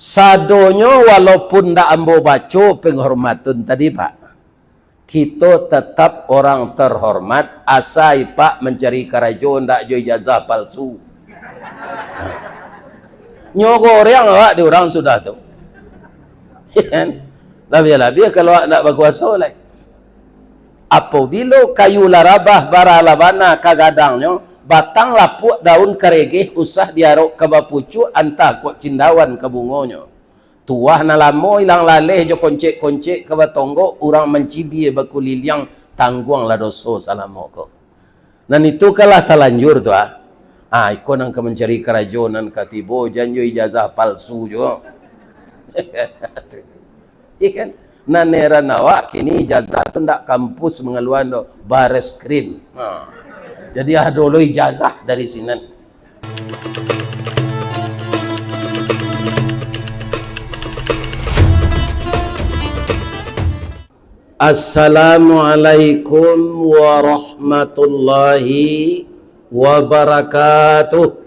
Sadonyo walaupun ndak ambo baca penghormatan tadi Pak, kita tetap orang terhormat asai Pak mencari karajo ndak jo ijazah palsu. Nyogoreng awak di orang sudah tu. Lebih-lebih kalau nak berkuasa lah. Apabila kayu larabah bara labana kagadangnya batang lapuk daun keregeh usah diarok ke bapucu antah kok cindawan ke bungonyo. Tuah na lamo ilang laleh jo koncek-koncek ke batonggo orang mencibi bakuliliang tangguang la doso salamoko. Dan itu kalah telanjur tu ah. Iko nang ke mencari kerajonan katibo janjo ijazah palsu jo. Ikan nanera nawak kini ijazah tu ndak kampus mengeluan do baris krim. Jadi ada dulu ijazah dari sini. Assalamualaikum warahmatullahi wabarakatuh.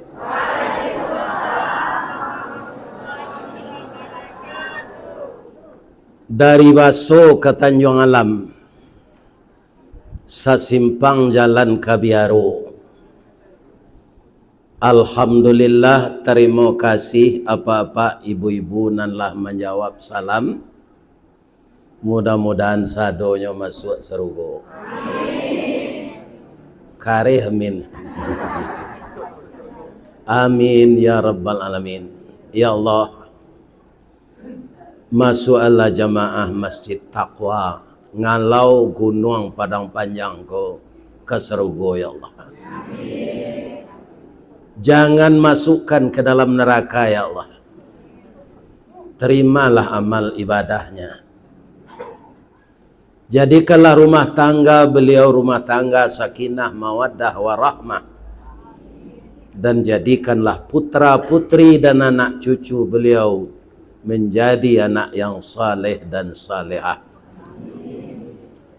Dari Baso ke Tanjung Alam, sasimpang jalan Kabiaro. Alhamdulillah, terima kasih apa-apa ibu-ibu nanlah menjawab salam. Mudah-mudahan sadonyo masuk serugo. Kareh amin. Amin ya rabbal alamin. Ya Allah, masuk Allah jamaah masjid taqwa ngalau gunung padang panjang ko ke serugo ya Allah. Jangan masukkan ke dalam neraka ya Allah. Terimalah amal ibadahnya. Jadikanlah rumah tangga beliau rumah tangga sakinah mawaddah warahmah. Dan jadikanlah putra putri dan anak cucu beliau menjadi anak yang saleh dan salehah.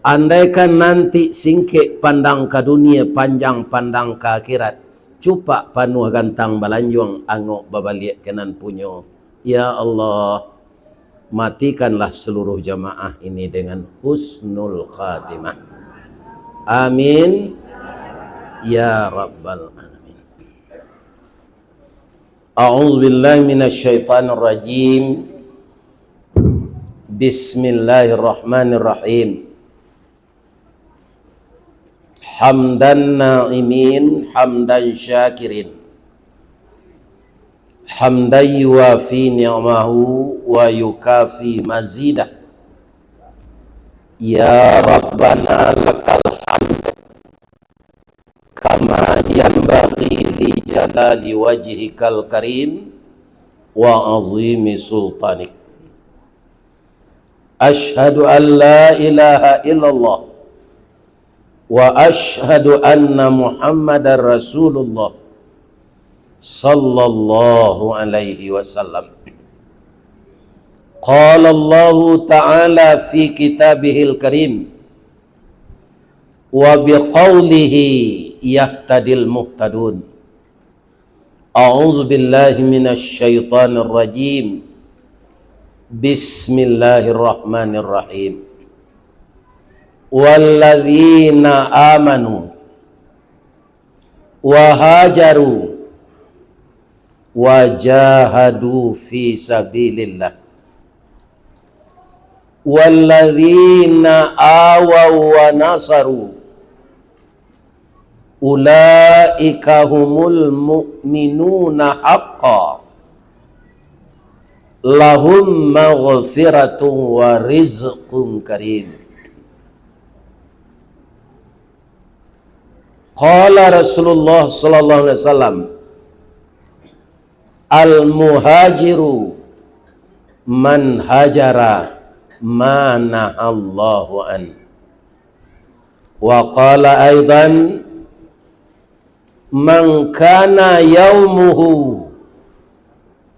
Andaikan nanti singkik pandang ke dunia, panjang pandang ke akhirat, cupak panuh gantang balanjung angok babalik kenan punyo. Ya Allah, matikanlah seluruh jamaah ini dengan husnul khatimah. Amin ya rabbal alamin. A'udzu billahi minasyaitonir rajim. Bismillahirrahmanirrahim. Hamdan na'imin, hamdan syakirin. Hamdan yuwafi ni'mahu wa yukafi mazidah. Ya Rabbana lakal hamd kama yanbaghi li jalali wajhikal karim wa azimi sultanik. Ashhadu an la ilaha illallah wa ashhadu anna Muhammadar Rasulullah sallallahu alaihi wasallam. Qala Allah ta'ala fi kitabihil karim wa biqaulihi yahtadil muhtadun. A'udzu billahi minasy syaithanir rajim. Bismillahirrahmanirrahim. Walladzina amanu wa hajaru wajahadu fi sabilillah walladzina awaw wa nasaru ulaika humul mu'minuna haqqan lahum maghfiratun wa rizqun karim. Qala Rasulullah sallallahu alaihi wasallam, al-muhajiru man hajara ma nahallahu an. Wa qala aidan man kana yaumuhu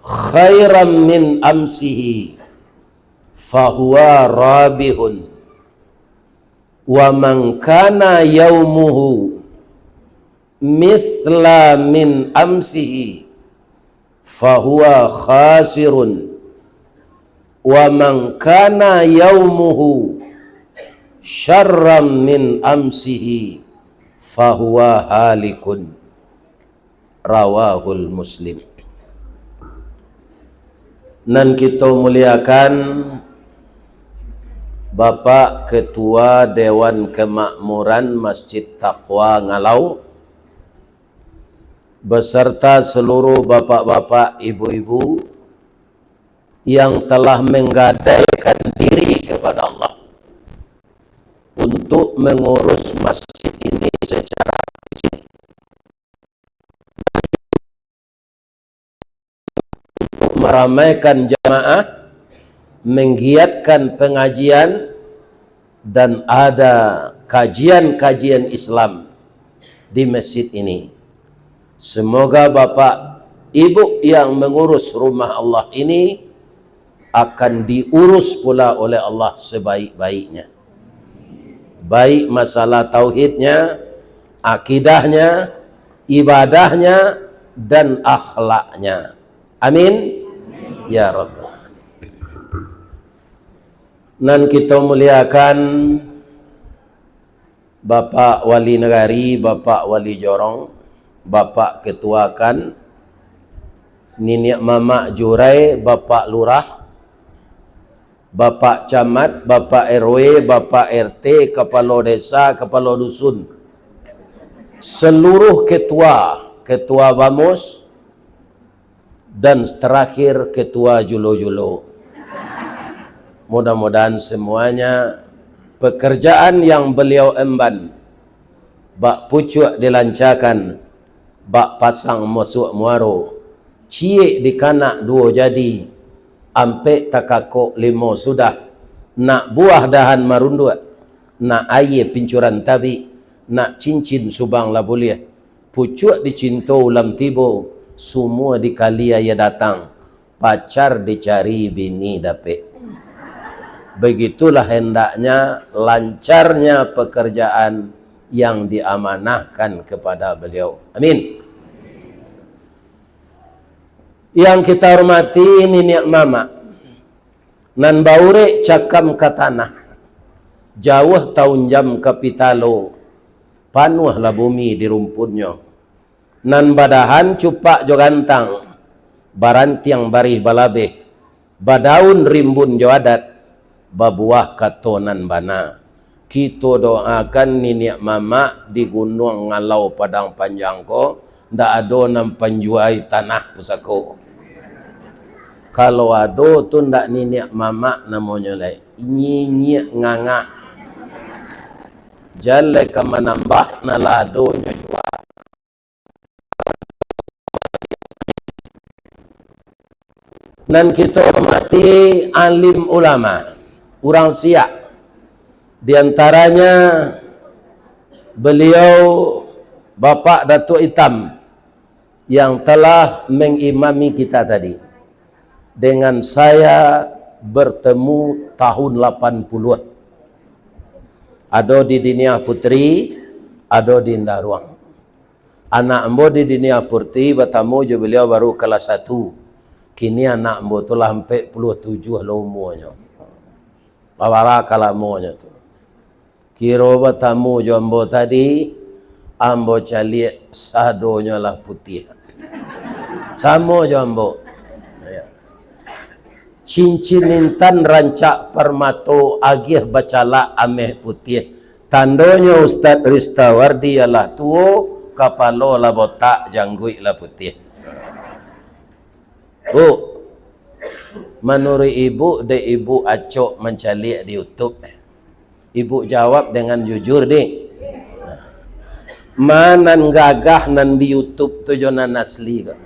khairan min amsihi fahuwa rabihun wa man kana yaumuhu mithla min amsihi fahuwa khasirun wa man kana yaumuhu syarram min amsihi fahuwa halikun. Rawahul Muslim. Nan kita muliakan Bapak Ketua Dewan Kemakmuran Masjid Taqwa Ngalau beserta seluruh bapak-bapak, ibu-ibu yang telah menggadaikan diri kepada Allah untuk mengurus masjid ini secara fisik, untuk meramaikan jamaah, menggiatkan pengajian, dan ada kajian-kajian Islam di masjid ini. Semoga Bapak Ibu yang mengurus rumah Allah ini akan diurus pula oleh Allah sebaik-baiknya. Baik masalah tauhidnya, akidahnya, ibadahnya, dan akhlaknya. Amin. Ya Rabb. Nan kita muliakan Bapak Wali Negari, Bapak Wali Jorong, Bapak Ketuakan, Niniak Mamak Jurai, Bapak Lurah, Bapak Camat, Bapak RW, Bapak RT, Kepala Desa, Kepala Dusun, seluruh ketua, Ketua Bamus, dan terakhir Ketua Julo-Julo. Mudah-mudahan semuanya pekerjaan yang beliau emban, bak pucuk dilancarkan, bak pasang masuk muaro, cie di kanak dua jadi, ampe takako limo sudah, nak buah dahan marundua, nak air pincuran tabi, nak cincin subang lah boleh, pucuk dicinta ulam tibo, semua dikali ya datang, pacar dicari bini dapet. Begitulah hendaknya lancarnya pekerjaan yang diamanahkan kepada beliau. Amin. Yang kita hormati Niniak Mama nan baure cakam ke tanah, jauh tahun jam kapitalo, panuhlah bumi di rumputnya, nan badahan cupak jo gantang, barantiang barih balabeh, badaun rimbun jo adat, babuah katonan bana. Kita doakan Niniak Mama di Gunung Ngalau Padang Panjang ko, ndak ada nam panjuai tanah pusako. Kalau ada tu ndak Niniak Mama namanya lai, nyinyik nganga. Jale ka manambah na lado nya jua. Dan kita hormati alim ulama, orang Siak. Di antaranya beliau Bapak Datuk Hitam yang telah mengimami kita tadi. Dengan saya bertemu tahun 80-an. Ada di Dinia Putri, ada di Ndaruang. Anak embo di Dinia Putri bertemu je beliau baru kelas 1. Kini anak embo tu lah 47 lah umurnya. Bawara kalamonya tu. Kiro bertamu jombo tadi, ambo cali sadonya lah putih. Samo jombo. Cincin intan rancak permato agih bacala ameh putih. Tandonya Ustaz Ristawardi ialah tuo, kapalo lah botak, janggui lah putih. Bu, menurut ibu, de ibu acok mencari di YouTube. Ibu jawab dengan jujur deh. Manan gagah nan di YouTube tu jonan asli kok.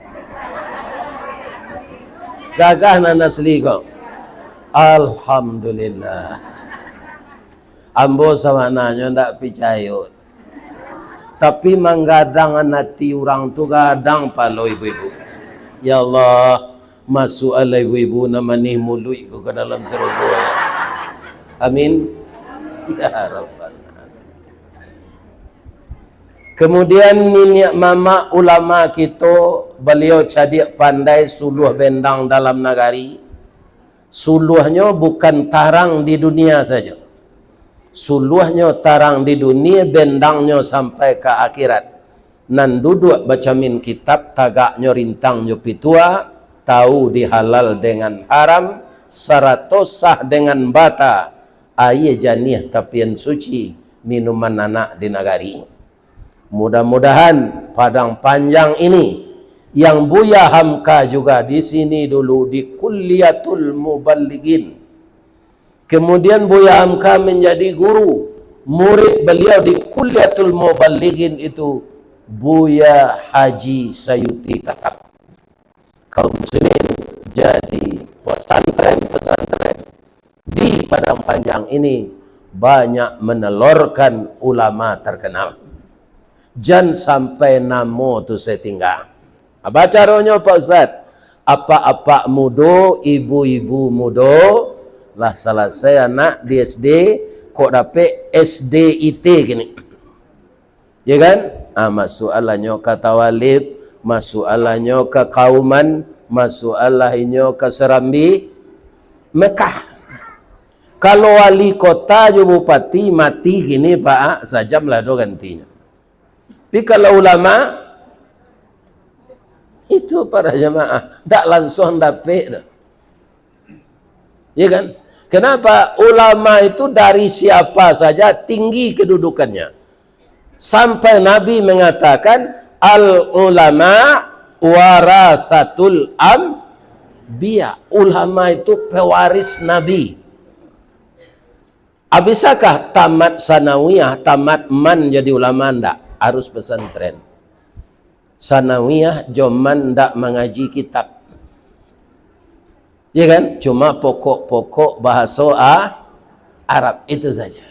Gagah nan asli kok. Alhamdulillah. Ambo sama nanya ndak percaya. Tapi menggadang hati orang tu gadang palo ibu-ibu. Ya Allah, masuk ala ibu-ibu namani mului ku ke dalam surga. Amin. Ya Rabbal Alamin. Kemudian Niniak Mama ulama kita, beliau cadik pandai suluh bendang dalam nagari. Suluhnya bukan tarang di dunia saja. Suluhnya tarang di dunia, bendangnya sampai ke akhirat. Nan duduk baca min kitab, tagaknya rintangnya pitua, tahu dihalal dengan haram, saratosah dengan bata, aye janih tapian suci, minuman anak di nagari. Mudah-mudahan padang panjang ini yang Buya Hamka juga di sini dulu di Kulliyatul Muballighin. Kemudian Buya Hamka menjadi guru. Murid beliau di Kulliyatul Muballighin itu Buya Haji Sayuti Tatap. Kaum muslimin jadi pesantren-pesantren di padang panjang ini banyak menelurkan ulama terkenal. Jangan sampai namo tu saya tinggal. Apa caranya Pak Ustaz? Apa-apa mudo, ibu-ibu mudo, lah salah saya anak di SD, kok dapet SDIT gini. Ya kan? Masalahnya ke tawalib, masalahnya ke kauman, masalahnya ke Serambi, Mekah. Kalau wali kota je bupati mati gini Pak, sajam lah do gantinya. Tapi kalau ulama itu para jemaah tak langsung dapat dah. Ya kan? Kenapa? Ulama itu dari siapa saja tinggi kedudukannya. Sampai Nabi mengatakan al-ulama warathatul anbiya. Ulama itu pewaris Nabi. Bisakah tamat sanawiyah, tamat man jadi ulama? Enggak. Harus pesantren. Sanawiyah joman ndak mengaji kitab. Ya kan? Cuma pokok-pokok bahasa Arab itu saja.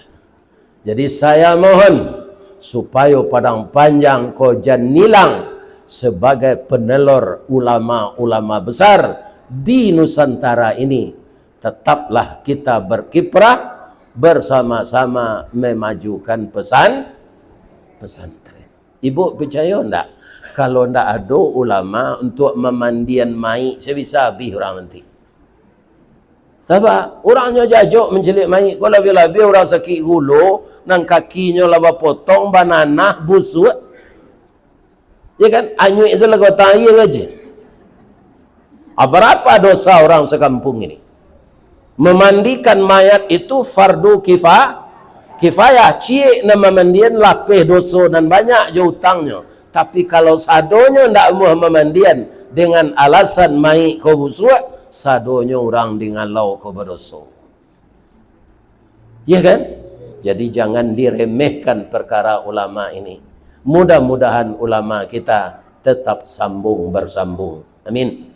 Jadi saya mohon supaya padang panjang Kojan Nilang sebagai penelur ulama-ulama besar di Nusantara ini tetaplah kita berkiprah bersama-sama memajukan pesantren. Ibu percaya enggak? Kalau enggak ada ulama untuk memandian mai, saya bisa habis orang nanti. Sebab orangnya jajuk mencelik mai. Kalau lebih-lebih orang sakit gulu, nang kakinya laba potong, banana, busuk. Ya kan? Anyuik itu lagu tayi aja. Berapa dosa orang sekampung ini? Memandikan mayat itu fardu kifayah. Cik nama mandian lapih dosa dan banyak je hutangnya. Tapi kalau sadonya ndak mau memandian dengan alasan mai kau busuk, sadonya orang dengan lau kau berdosa. Ya kan? Jadi jangan diremehkan perkara ulama ini. Mudah-mudahan ulama kita tetap bersambung. Amin.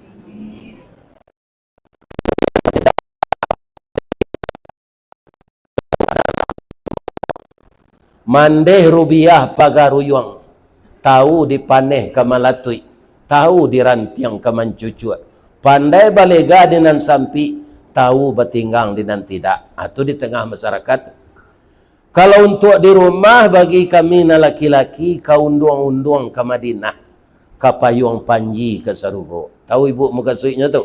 Mandeh rubiah pagaruyuang, tahu dipaneh ke malatui, tahu dirantiang ke mancucuat, pandai balega dengan sampi, tahu batinggang dengan tidak. Itu di tengah masyarakat. Kalau untuk di rumah bagi kami na laki-laki, kaunduang-unduang ke Madinah, kapayuang panji ke Sarugo. Tahu ibu muka suiknya tu?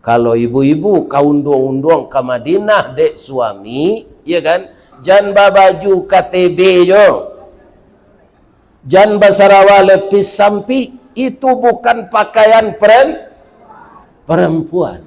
Kalau ibu-ibu kaunduang-unduang ke Madinah dek suami, ya kan? Jan baju KTB jo. Jan basarawa lepis sampi, itu bukan pakaian perempuan.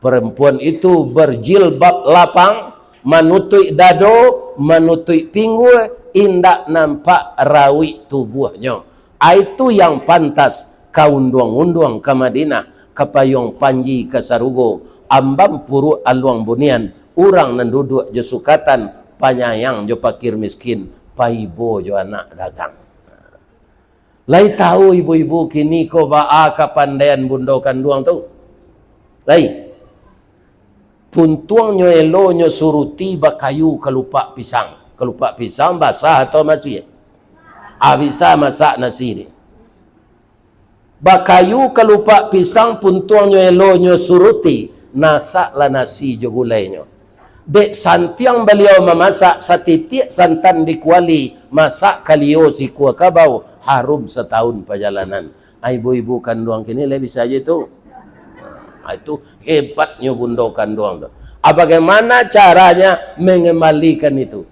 Perempuan itu berjilbab lapang, manutui dado, manutui pinggul, indak nampak rawi tubuhnya. Itu yang pantas kaunduang-unduang ke Madinah, kapayong panji ke Sarugo, ambam puru aluang bunian, orang nan duduk je sukatan, panyayang jo pakir miskin, paibo jo anak dagang. Lai tahu ibu-ibu kini ko baa kapandaian bundokan duang tu. Lai puntuang nyo elo nyo suruti bakayu kelupak pisang. Kelupak pisang basah atau masih? Bisa masak nasi ni. Bakayu kelupak pisang puntuang nyo elo nyo suruti, nasaklah nasi jo gulai nyo. Dek santiang beliau memasak satitik santan dikuali, masak kalio si kuah kabau, harum setahun perjalanan. Ibu-ibu kandung kini lebih saja tu. Itu hebatnya bundo kanduang tu. Bagaimana caranya mengembalikan itu?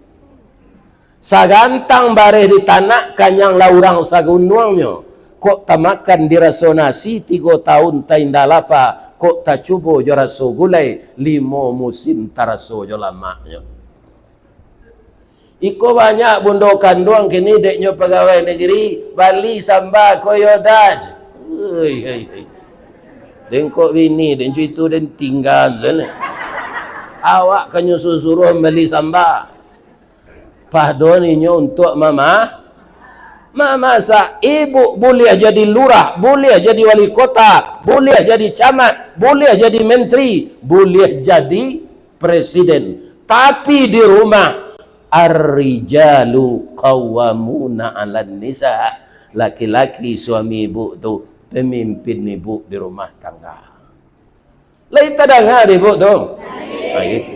Sagantang bareh di tanah kanyang laurang sagunduangnya. Kok tamakan dirasonasi 3 tahun taindalapa. Kok tak cubo jo raso gulai 5 musim taraso jo lamaknya. Iko banyak bundo kanduang kini deknya pegawai negeri Bali samba koyodaj. Hei. Dengkok bini dan itu dan tinggal sana. Awak kanyo suruh beli samba. Pahdoninya untuk mama sa ibu boleh jadi lurah, boleh jadi wali kota, boleh jadi camat, boleh jadi menteri, boleh jadi presiden. Tapi di rumah ar-rijalu qawwamuna 'alan nisa. Laki-laki suami ibu tu pemimpin ibu di rumah tangga. Lain tak dengar ibu tu. Gitu.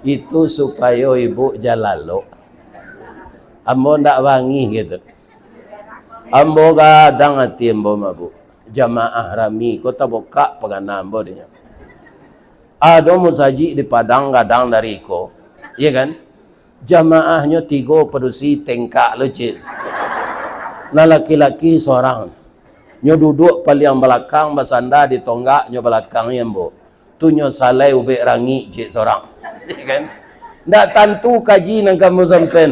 Itu supaya ibu jalalo. Ambo ndak wangi gitu. Ambo gadang hati ambo mabu. Jamaah rami kota boka pegana ambo dia. Ada musaji di Padang gadang dari ko. Iya kan? Jamaahnya 3 pedusi tengkak lecil. Nah laki-laki seorang. Nyo duduk paling belakang basanda di tonggak nyo belakangnya ambo. Tu nyo salai ubek rangi cik seorang. Iya kan? Ndak tentu kaji nang kamu sampen.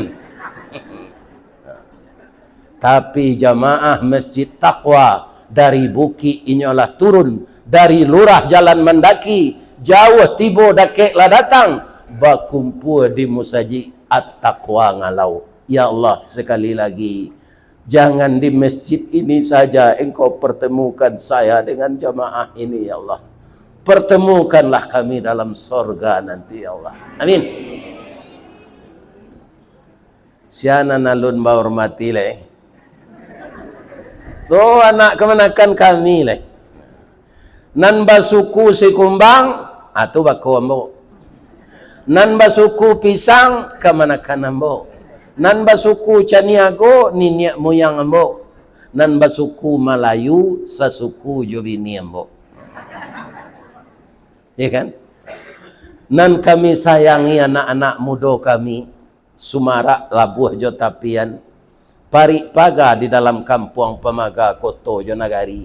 Tapi jamaah Masjid Taqwa dari Buki inyolah turun dari lurah jalan mendaki jauh tibo dakek lah datang bakumpul di musaji At-Taqwa ngalau. Ya Allah, sekali lagi jangan di masjid ini saja engkau pertemukan saya dengan jamaah ini ya Allah. Pertemukanlah kami dalam sorga nanti ya Allah. Amin. Siana nalun bahormati leh. Tuh anak kemenakan kami leh. Nan basuku si kumbang, atu bako ambo. Nan basuku pisang, kemenakan ambo. Nan basuku caniago, niniak moyang ambo. Nan basuku Melayu, sasuku jobini ambo. Ya kan? Nan kami sayangi anak-anak muda kami, Sumarak, Labuh, Jotapian, Parik Paga di dalam kampung Pemaga, Koto, Jonagari.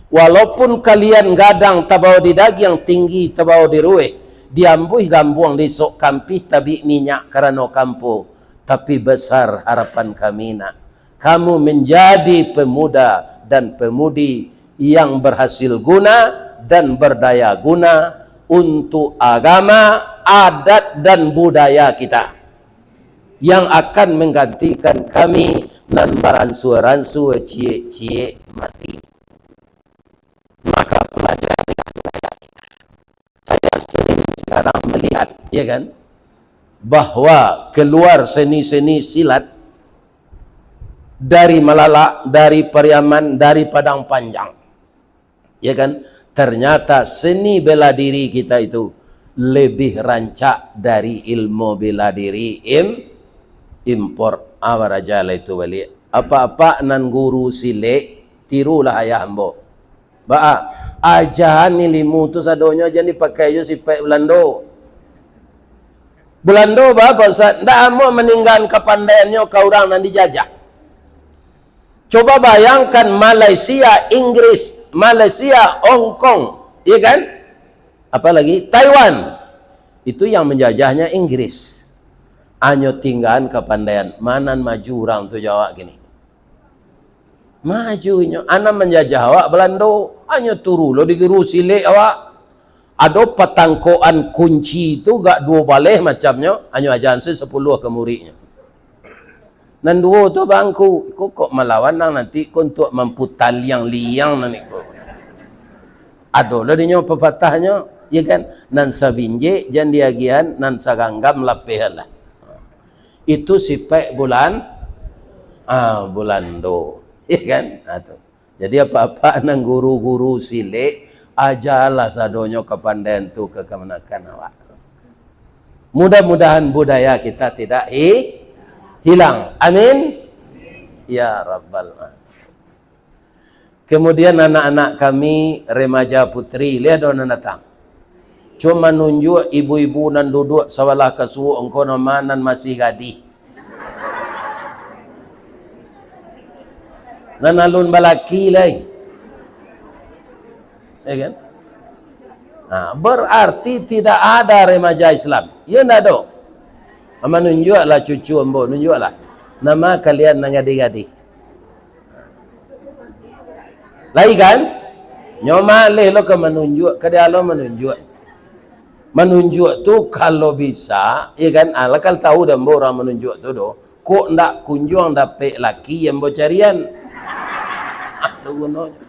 Walaupun kalian gadang tabau di daging tinggi tabau di rueh, diambuh gambuang di sok kampih tabi minyak karena kampo, tapi besar harapan kami nak. Kamu menjadi pemuda dan pemudi yang berhasil guna dan berdaya guna untuk agama, adat dan budaya kita yang akan menggantikan kami nan baransu-ransu cie-cie mati. Maka pelajarilah budaya kita. Saya sering sekarang melihat, ya kan, bahwa keluar seni-seni silat dari Malala, dari Pariaman, dari Padang Panjang, ya kan, ternyata seni bela diri kita itu lebih rancak dari ilmu bela diri impor awarajala itu balik. Apa-apa nan guru sile tirulah ayah ambo. Ba ajahan ni limu tu sadonyo jadi pakai jo sipai Belando. Belando ba Ustaz, ndak amo meninggalkan kepandaiannya ka orang nan dijajah. Coba bayangkan Malaysia, Inggris, Malaysia, Hong Kong, iya kan? Apalagi Taiwan. Itu yang menjajahnya Inggris. Anyo tinggalan kepandaian. Manan maju orang tu jawab gini. Majunya anak menjajah awak Belando, anyo turu lo digeru silek awak. Ada petangkoan kunci itu gak 2 baleh macamnya, anyo ajan 10 ke muridnya. Nan 2 tu bangku, kok melawan nang nanti untuk memputal yang liang nanti kok. Ada lah dinyo pepatahnya, ya kan? Nan sabinje jan diagian, nan saganggam lapeh lah. Itu sipek bulan Belando. Ya kan? Jadi apa-apa nang guru-guru silek ajalah sadonyo kepandaian tu ke kemenakan awak. Mudah-mudahan budaya kita tidak hilang. Amin. Ya Rabbal Alamin. Kemudian anak-anak kami remaja putri, lihat dong datang. Cuma nunjuk ibu-ibu nan duduk sawalah kasuh engkau namanan masih gadih. Nan alun balaki lagi. Ya kan? Nah, berarti tidak ada remaja Islam. Ya ndak do. Ama nunjuklah cucu ambo, nunjuklah. Nama kalian nang gadih-gadih. Lagi kan? Nyoma leh lo ke menunjuk, ke dia lo menunjuk. Menunjuk tu kalau bisa, ya kan? Ala kalau tahu dah orang menunjuk tu do, kok ndak kunjung dapet laki yang bocarian. Tu gunanya.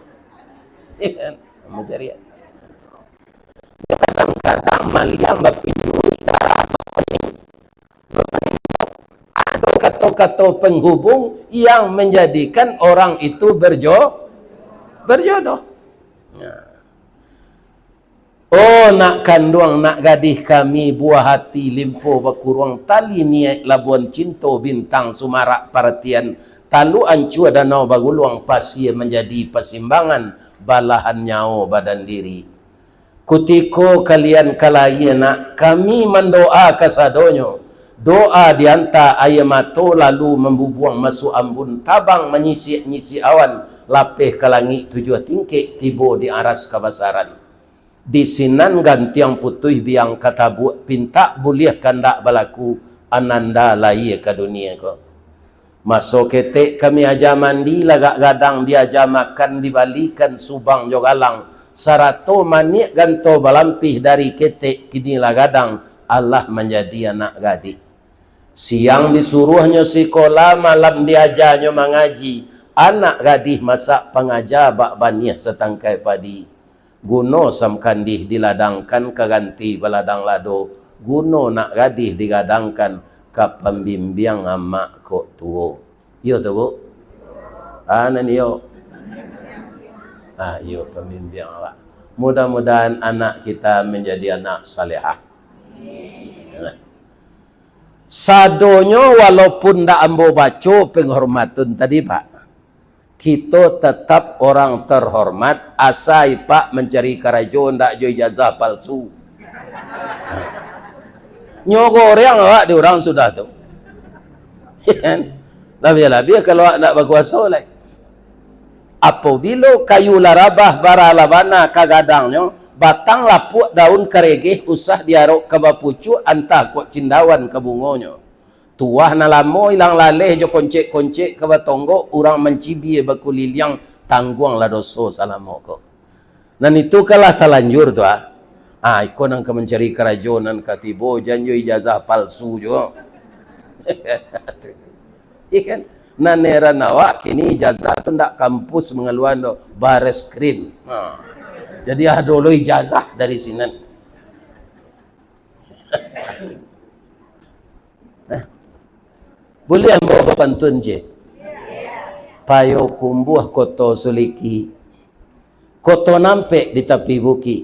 Ya kan? Bocarian. Kadang-kadang maliang bapinjuri darah ada kata-kata penghubung yang menjadikan orang itu berjodoh. Oh nak kandung nak gadih kami buah hati limpo bakuruang tali niat labuan cinta bintang sumarak perhatian talu ancu danau baguluang pasir menjadi persimbangan balahan nyawa badan diri. Kutiko kalian kalai nak kami mendoa kasadonyo. Doa dianta ayamato lalu membubuang masuk ambun tabang menyisik-nyisik awan lapih ke langit tujuh tingkik tibo di aras kabasaran. Di sinan gantiang putih biang katabu pinta boleh kandak balaku ananda lai ke dunia ko. Masuk ketek kami aja mandi lagak gadang diaja makan dibalikan subang jogalang sarato manik ganto balampih dari ketek kini lagadang Allah menjadi anak gadis. Siang disuruhnya sekolah, malam diajarnya mengaji. Anak gadis masak pengajar bak baniah setangkai padi. Guno sam kandih diladangkan ke ganti beladang lado. Guno nak gadis digadangkan ke pembimbing amak kok tuo. Yo tu bu? Anan yo. Yo pembimbing awak. Mudah-mudahan anak kita menjadi anak salihah. Sadonyo walaupun ndak ambo baco penghormatan tadi Pak, kita tetap orang terhormat asai Pak mencari karajo ndak jo ijazah palsu. Nyogoreng awak di orang sudah tu. Lebih-lebih kalau nak berkuasa lagi. Apabila kayu larabah bara labana kagadangnya batang lapuk daun karegeh usah diarok ke bapucu antah kok cindawan ke bungonyo. Tuah na lamo ilang laleh jo koncek-koncek ke batonggo urang mencibi bakuliliang tangguang la doso salamo ko. Dan itu kalah talanjur tu iko nang ke mencari kerajonan katibo janjo ijazah palsu jo. Ikan nanera nawa kini ijazah tu ndak kampus mengeluan do bares krim. Jadi ada dulu ijazah dari sini. Boleh ambil pantun je. Payo kumbuh koto suliki. Koto nampe di tepi buki.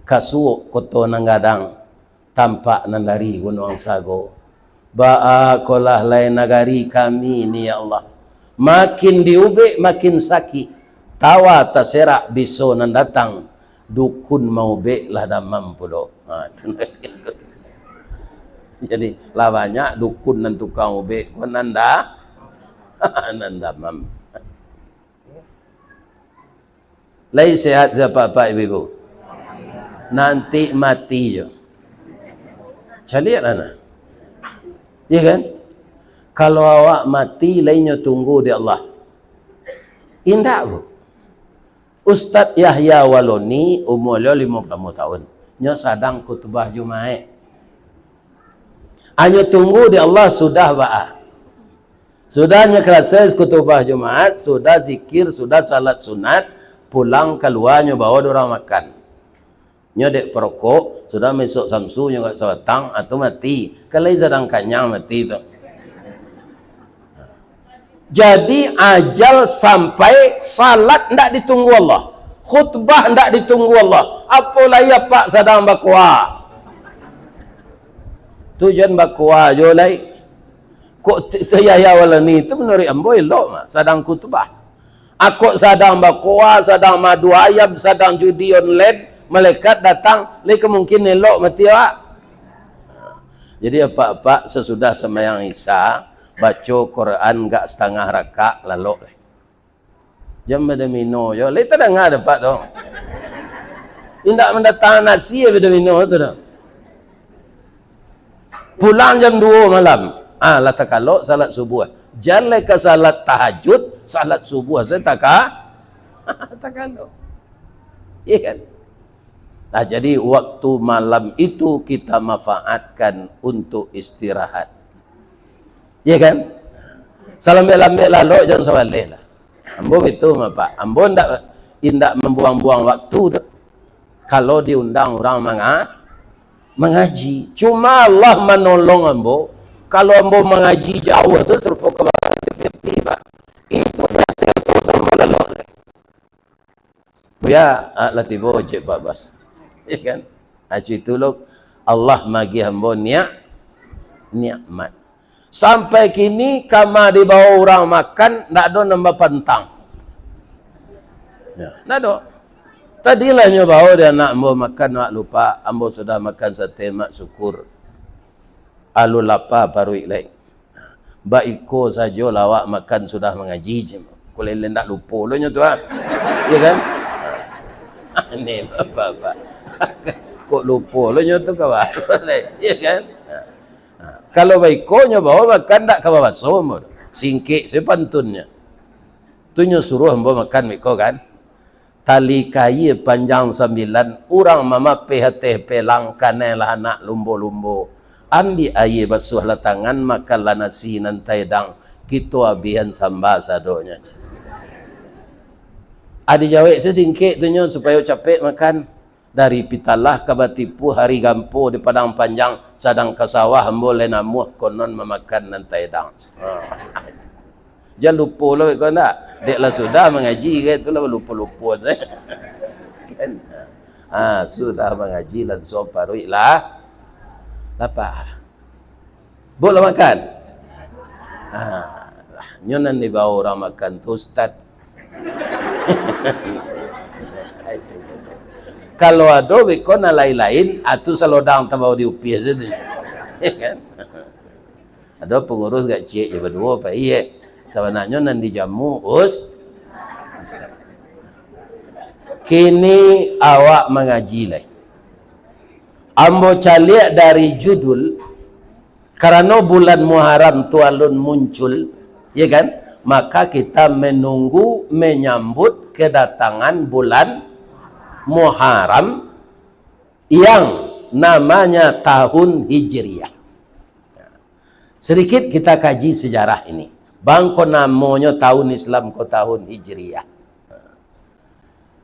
Kasuo koto nanggadang. Tampak nandari gunung sago. Ba'a kolah lain nagari kami ni ya Allah. Makin diubek makin sakit. Tawa taserak biso nan datang dukun mau be lah damam pulo. Jadi lah banyak dukun dan tukang ube kon nanda nan damam. Lai sehat siapa Pak Ibu? Nanti mati jo. Caliat ana. Ya kan? Kalau awak mati lainnya tunggu di Allah. Indah bu. Ustaz Yahya Waloni umurnya 50 tahun. Nya sadang khutbah Jumaat. Hanya tunggu di Allah sudah ba'a. Sudahnya selesai khutbah Jumaat, sudah zikir, sudah salat sunat, pulang keluarnya bawa orang makan. Nya dek perokok, sudah mesok samsu nya enggak sawatang atau mati. Kalau sedang kanyang mati tu. Jadi ajal sampai salat ndak ditunggu Allah. Khutbah ndak ditunggu Allah. Apalah ya Pak sedang bakwa. Tujuan bakwa jo lai. Kok ya wala ni itu menurut ambo elok mah sadang kutubah. Aku sadang bakwa, sadang madu ayam, sadang judi online, malaikat datang, le kemungkinan elok mati awak. Jadi apa-apa sesudah sembahyang Isya baca Quran gak setengah rakaat lalu. Jam pada mino yo, le tak dengar dapat tu. Indak mendatang nasi pada mino tu dah. Pulang jam 2 malam. Lah tak kalau salat subuh. Jalan ke salat tahajud, salat subuh saya tak kalau. Iya kan? Nah, jadi waktu malam itu kita manfaatkan untuk istirahat. Iya kan? Salam lambe lalu jangan sawaleh lah. Ambo itu Pak. Ambo indak membuang-buang waktu kalau diundang orang mengaji. Cuma Allah menolong ambo. Kalau ambo mengaji jauh tu serupa ke tepi Pak. Itu berarti ambo lalu. Ya, latibo je Pak Bas. Ya kan? Aci tuluk Allah magi hamba nikmat. Sampai kini kama dibawa orang makan ndak ada nambah pantang. Ya, ndak ada. Tadilah nyo bawa dia nak ambo makan mak lupa, ambo sudah makan sate mak syukur. Alu lapa baru ilai. Baiko saja lawak makan sudah mengaji je. Kulele ndak lupa lo nyo tu ah. Ya kan? Ni apa-apa. Kok lupa lo nyo tu kawan. Ya kan? Kalau baikonya bawa makan tak kawan baso mo. Singkik saya pantunnya. Tu nyo suruh hamba makan miko kan. Tali kayu panjang 9, orang mama PHT pelang kanelah anak lumbo-lumbo. Ambil air basuh lah tangan makanlah nasi nantai dang. Kita abihan sambal sadonya. Adi jawab saya singkit tu nyo supaya capek makan. Dari Pitalah ke Batipu hari gampo di Padang Panjang sadang ke sawah boleh namuh konon memakan nantai dang. Jangan lupa lah kau nak. Dek lah sudah mengaji ke itulah lupa-lupa saya. Kan? Sudah mengaji langsung parui lah. Apa? Boleh makan? Nyonan dibawa orang makan tu Ustaz. Kalau ada wikona lain-lain, atu salodang tabau di upi saja. Kan? Ada pengurus gak cik je berdua apa iya. Sebenarnya nanti jamu kini awak mengaji lah. Ambo caliak dari judul karena bulan Muharram tu alun muncul, ya kan? Maka kita menunggu menyambut kedatangan bulan Muharram yang namanya tahun Hijriah. Sedikit kita kaji sejarah ini. Bangko namanya tahun Islam ko tahun Hijriah.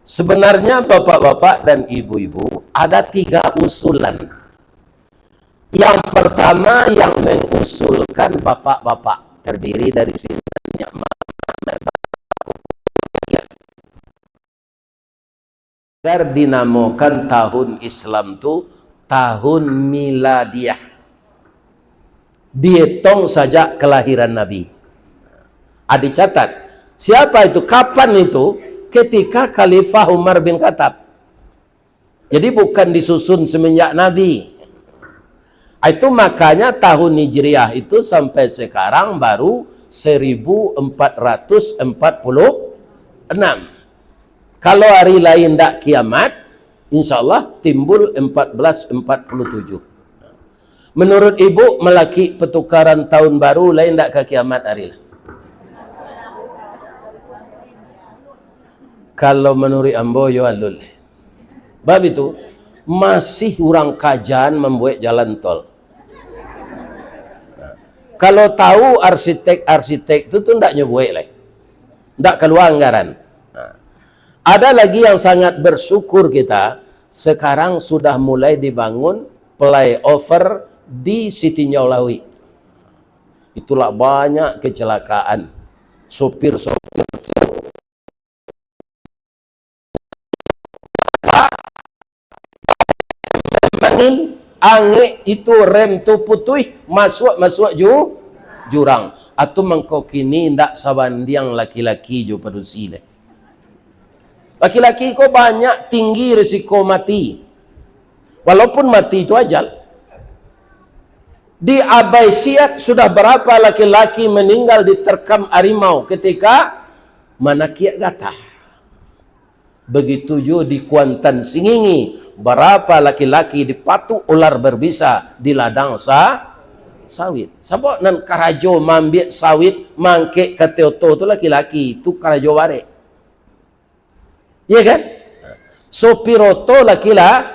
Sebenarnya bapak-bapak dan ibu-ibu ada 3 usulan. Yang pertama yang mengusulkan bapak-bapak terdiri dari sini agar dinamakan tahun Islam tu tahun miladiah. Dihitung saja kelahiran Nabi. Dicatat. Siapa itu? Kapan itu? Ketika Khalifah Umar bin Khattab. Jadi bukan disusun semenjak Nabi. Itu makanya tahun Hijriah itu sampai sekarang baru 1446. Kalau hari lain tak kiamat, insyaAllah timbul 1447. Menurut ibu, melaki pertukaran tahun baru lain tak ke kiamat hari lah. Kalau menurut ambo yo alul. Bab itu masih orang kajian membuat jalan tol. Kalau tahu arsitek itu tuh ndak nyebuat lah. Ndak keluar anggaran. Ada lagi yang sangat bersyukur kita, sekarang sudah mulai dibangun flyover di Siti Nyaulawi. Itulah banyak kecelakaan. Sopir-sopir angin itu rem tu putih masuk jurang. Atau mengkau kini ndak sabandiang laki-laki jo padusi le. Laki-laki kau banyak tinggi risiko mati. Walaupun mati itu ajal. Di Abaisiat sudah berapa laki-laki meninggal diterkam harimau ketika manakiat gatah. Begitu juga di Kuantan Singingi, berapa laki-laki dipatuk ular berbisa di ladang sawit. Sabok nan karajo mambik sawit mangke kateoto tu laki-laki, tu karajo bare. Iya kan? Sopiroto laki-laki,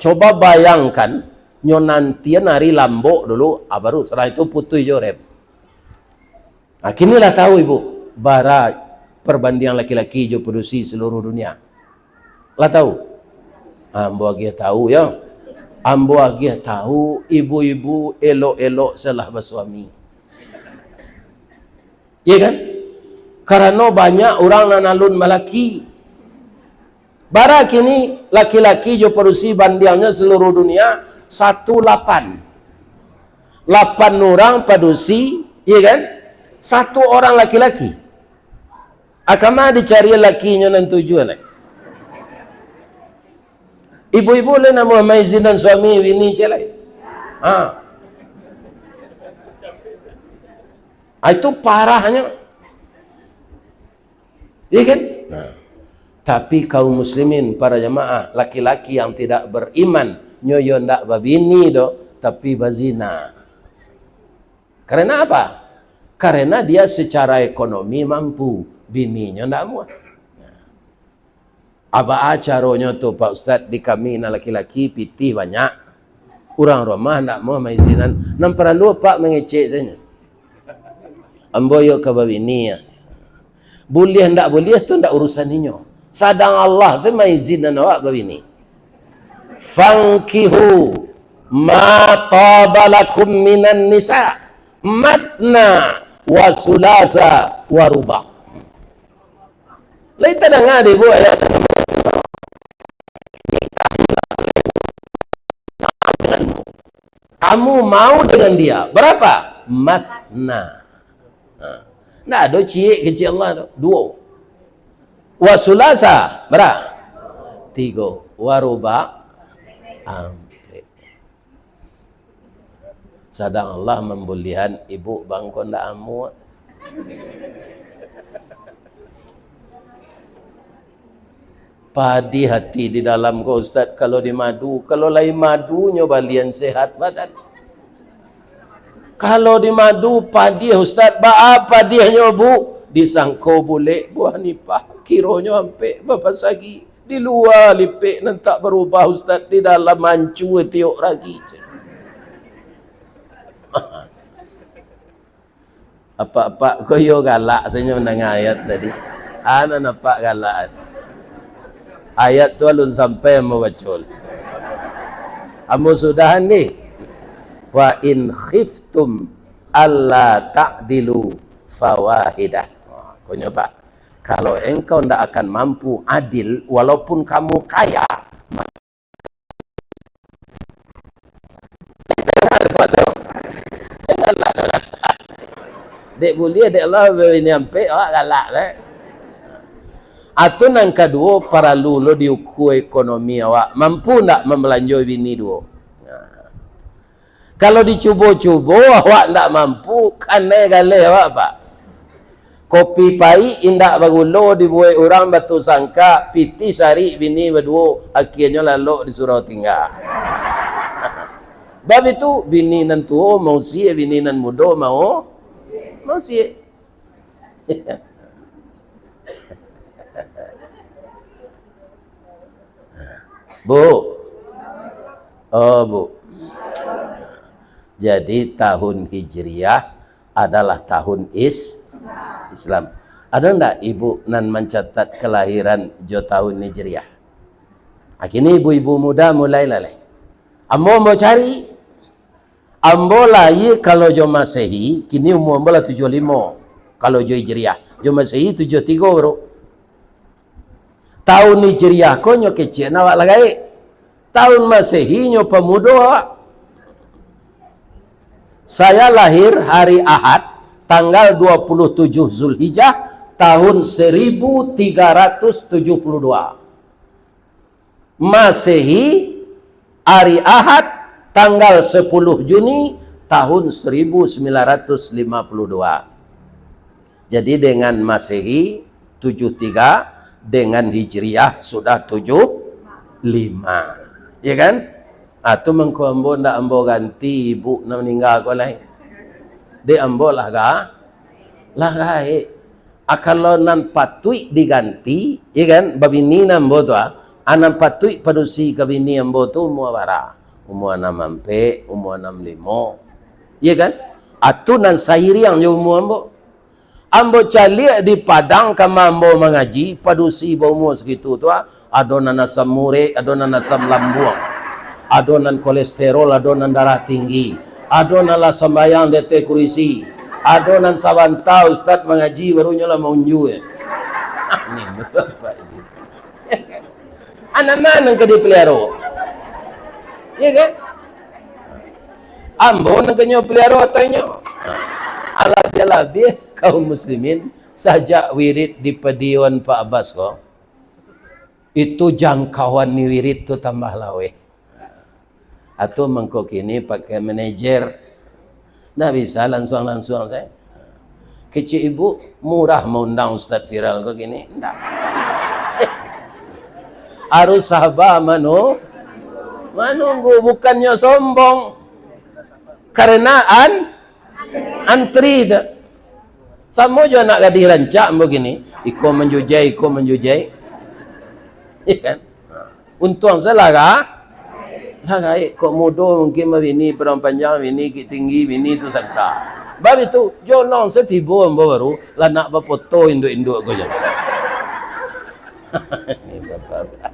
coba bayangkan nyonantian hari lambok dulu, baru setelah itu putui jorep. Nah, kinilah tahu ibu, bara perbandingan laki-laki jo produksi seluruh dunia. Lah tahu? Ambo agih tahu ya. Ambo agih tahu ibu-ibu elok-elok salah bersuami. Iya kan? Karena banyak orang nanalun malaki. Bara kini laki-laki jo produksi bandingnya seluruh dunia 18. 8 orang produksi, iya kan? 1 orang laki-laki. Akama dicari lakinya nan tujuan. Ibu-ibu le nama maizin dan suami bini celai. Itu parahnya. Iya kan? Nah. Tapi kaum muslimin, para jamaah, laki-laki yang tidak beriman, nyoyo ndak babini do, tapi bazina. Karena apa? Karena dia secara ekonomi mampu, bininya ndak muat. Apa acaranya tu Pak Ustaz di kami na laki-laki pitih banyak. Orang rumah ndak mau maizinan. Nam perlu Pak mengecek saja. Amboyo ke babini ya. Boleh ndak boleh tu ndak urusan ninyo. Sadang Allah saya maizinan awak babini. Fankihu ma tabalakum minan nisa mathna wa sulasa wa ruba. Laita dengar deh bu ayat kamu mau dengan dia berapa? Mathna. Nah, do cie kecil Allah dua. Wasulasa berapa? 3. Waruba ampe. Sadang Allah membulihan ibu bangkon ndak amu. Padi hati di dalam kau Ustaz kalau di madu, kalau lain madu nyobalian sehat badan. Kalau di madu padi Ustaz, apa dia nyobu? Disangko boleh buah nipah, kironya sampai bapak sagi di luar lipik nanti berubah Ustaz, di dalam mancu tiok lagi. Apa koyo galak saya mendengar ayat tadi. Ana nampak galak. Ayat tu alun sampai membacol. Amu sudah ni. Wa in khiftum alla ta'dilu fawahidah. Kau nyoba. Kalau engkau tidak akan mampu adil, walaupun kamu kaya, janganlah galak. Dek boleh, dek Allah ini sampai, awak galak lah. Atau yang kedua, para lulu diukur ekonomi awak. Mampu tak membelanjoi bini dua? Kalau dicuba-cuba, awak tak mampu, kanai galai awak apa? Kopi pai indak bagulo dibuat orang batu sangka piti sari bini berdua akhirnya lalu disuruh tinggal. Bab itu bini nan tua mau sie bini nan muda mau sie. Bu. Oh, Bu. Jadi tahun Hijriah adalah tahun Islam. Ada enggak ibu nan mencatat kelahiran jo tahun Hijriah? Akhirnya ibu-ibu muda mulai lalai. Ambo mau cari. Ambo lahir kalau jo Masehi, kini umur ambo lah 75. Kalau jo Hijriah. Jo Masehi 73 bro. Tahun Hijriah ko nyo kecil nawak lagai. Tahun Masehi nyo pemuda awak. Saya lahir hari Ahad, tanggal 27 Zulhijjah, tahun 1372. Masehi, hari Ahad, tanggal 10 Juni, tahun 1952. Jadi dengan Masehi 73, dengan Hijriah sudah 75. Ya kan? Atau mengkombo ndak ambo ganti ibu na meninggal ko lain. De ambo lah ga? Lah gae. Kalau nan patui diganti, ya kan? Babini nambo tu anan patui padusi kabini ambo tu umur bara. Umur 6 umur 65. Ya kan? Atau nan sairi yang umur ambo. Ambo calik di Padang kama ambo mengaji, padusi umur segitu tu adonan asam murek, adonan asam lambung, adonan kolesterol, adonan darah tinggi, adonan lah sembayang dete kurisi, adonan sabanta ustaz mengaji barunya lah maunju. Ini betul Pak. Anak-anak yang dipelihara. Ya kan? Ambo nak kenyo pelihara ataunya. Alhamdulillah kaum muslimin sajak wirid di pedion Pak Abbas ko. Itu jangkauan ni wirid tu tambah lawe. Atau mengko kini pakai manajer. Nah bisa langsung saya. Kecil ibu murah mau undang Ustaz viral kok gini. Enggak. Harus sabar manunggu bukannya sombong. Karena antri dah. Sama juga nak gadi rancak begini. Iko menjujai. Ya kan? Untung salah kah? Lah kok mudo mungkin bini perang panjang, bini tinggi, bini tu sangka. Bab itu jolong setibo ambo baru lah nak berfoto induk-induk ko je. Ni bapak.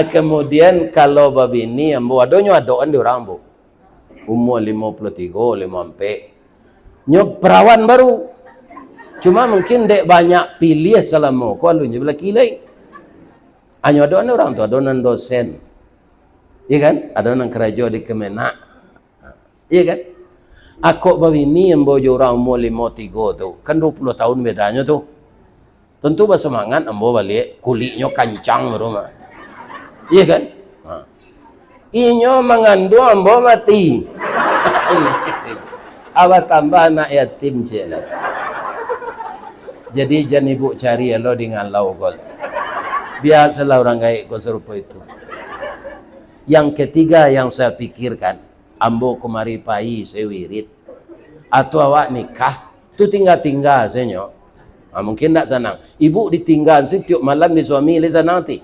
Kemudian kalau babini ambo adonyo adoan di orang bu. Umur 53, 54. Nyok perawan baru. Cuma mungkin dek banyak pilih selama ko alunya bila kilai. Anyo adonan orang tu, adonan dosen. Iya kan? Adonan kerja di Kemenak. Iya kan? Aku babini yang bojo orang umur 53 tu. Kan 20 tahun bedanya tu. Tentu bersemangat ambo balik kulitnya kancang rumah. Iya kan? Inyo mengandung ambo mati. Awak tambah anak yatim je lah. Jadi jangan ibu cari lo dengan lau gol. Biar salah orang gaik kau serupa itu. Yang ketiga yang saya pikirkan, ambo kemari pai saya wirid. Atau awak nikah, tu tinggal senyo. Mungkin tak senang. Ibu ditinggal setiap malam di suami le senang ti.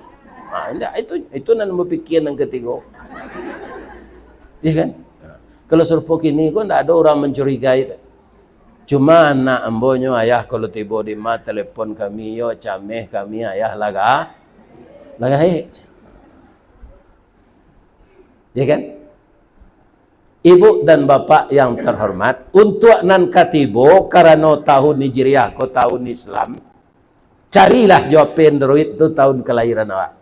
Itu nan berpikir yang ketiga. Iya kan? Kalau serupa kini kau tak ada orang mencurigai. Cuma anak ambonyo ayah kalau tiba di ma telepon kami yo cameh kami ayah laga ya kan? Ibu dan bapak yang terhormat, untuk nan katibo karena tahun Hijriah ko tahun Islam, carilah jawabin druid itu tahun kelahiran awak.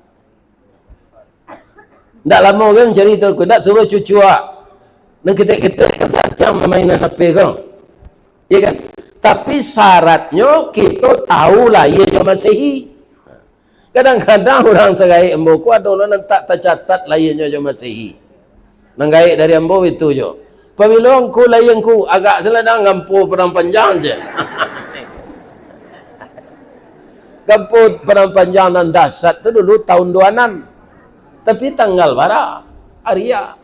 Ndak lama kan cari tu, ndak suruh cucu awak. Nang kita kan mainan HP kau. Ya kan? Tapi syaratnya kita tahulah ia Masehi. Kadang-kadang orang segai embo ku ada orang tak tercatat lahirnya Masehi. Nanggai dari embo itu jo. Pamilong ku lahirku agak seladang ngampu perang panjang je. Ngampu perang panjang dan dasar tu dulu tahun 26. Tapi tanggal bara Arya.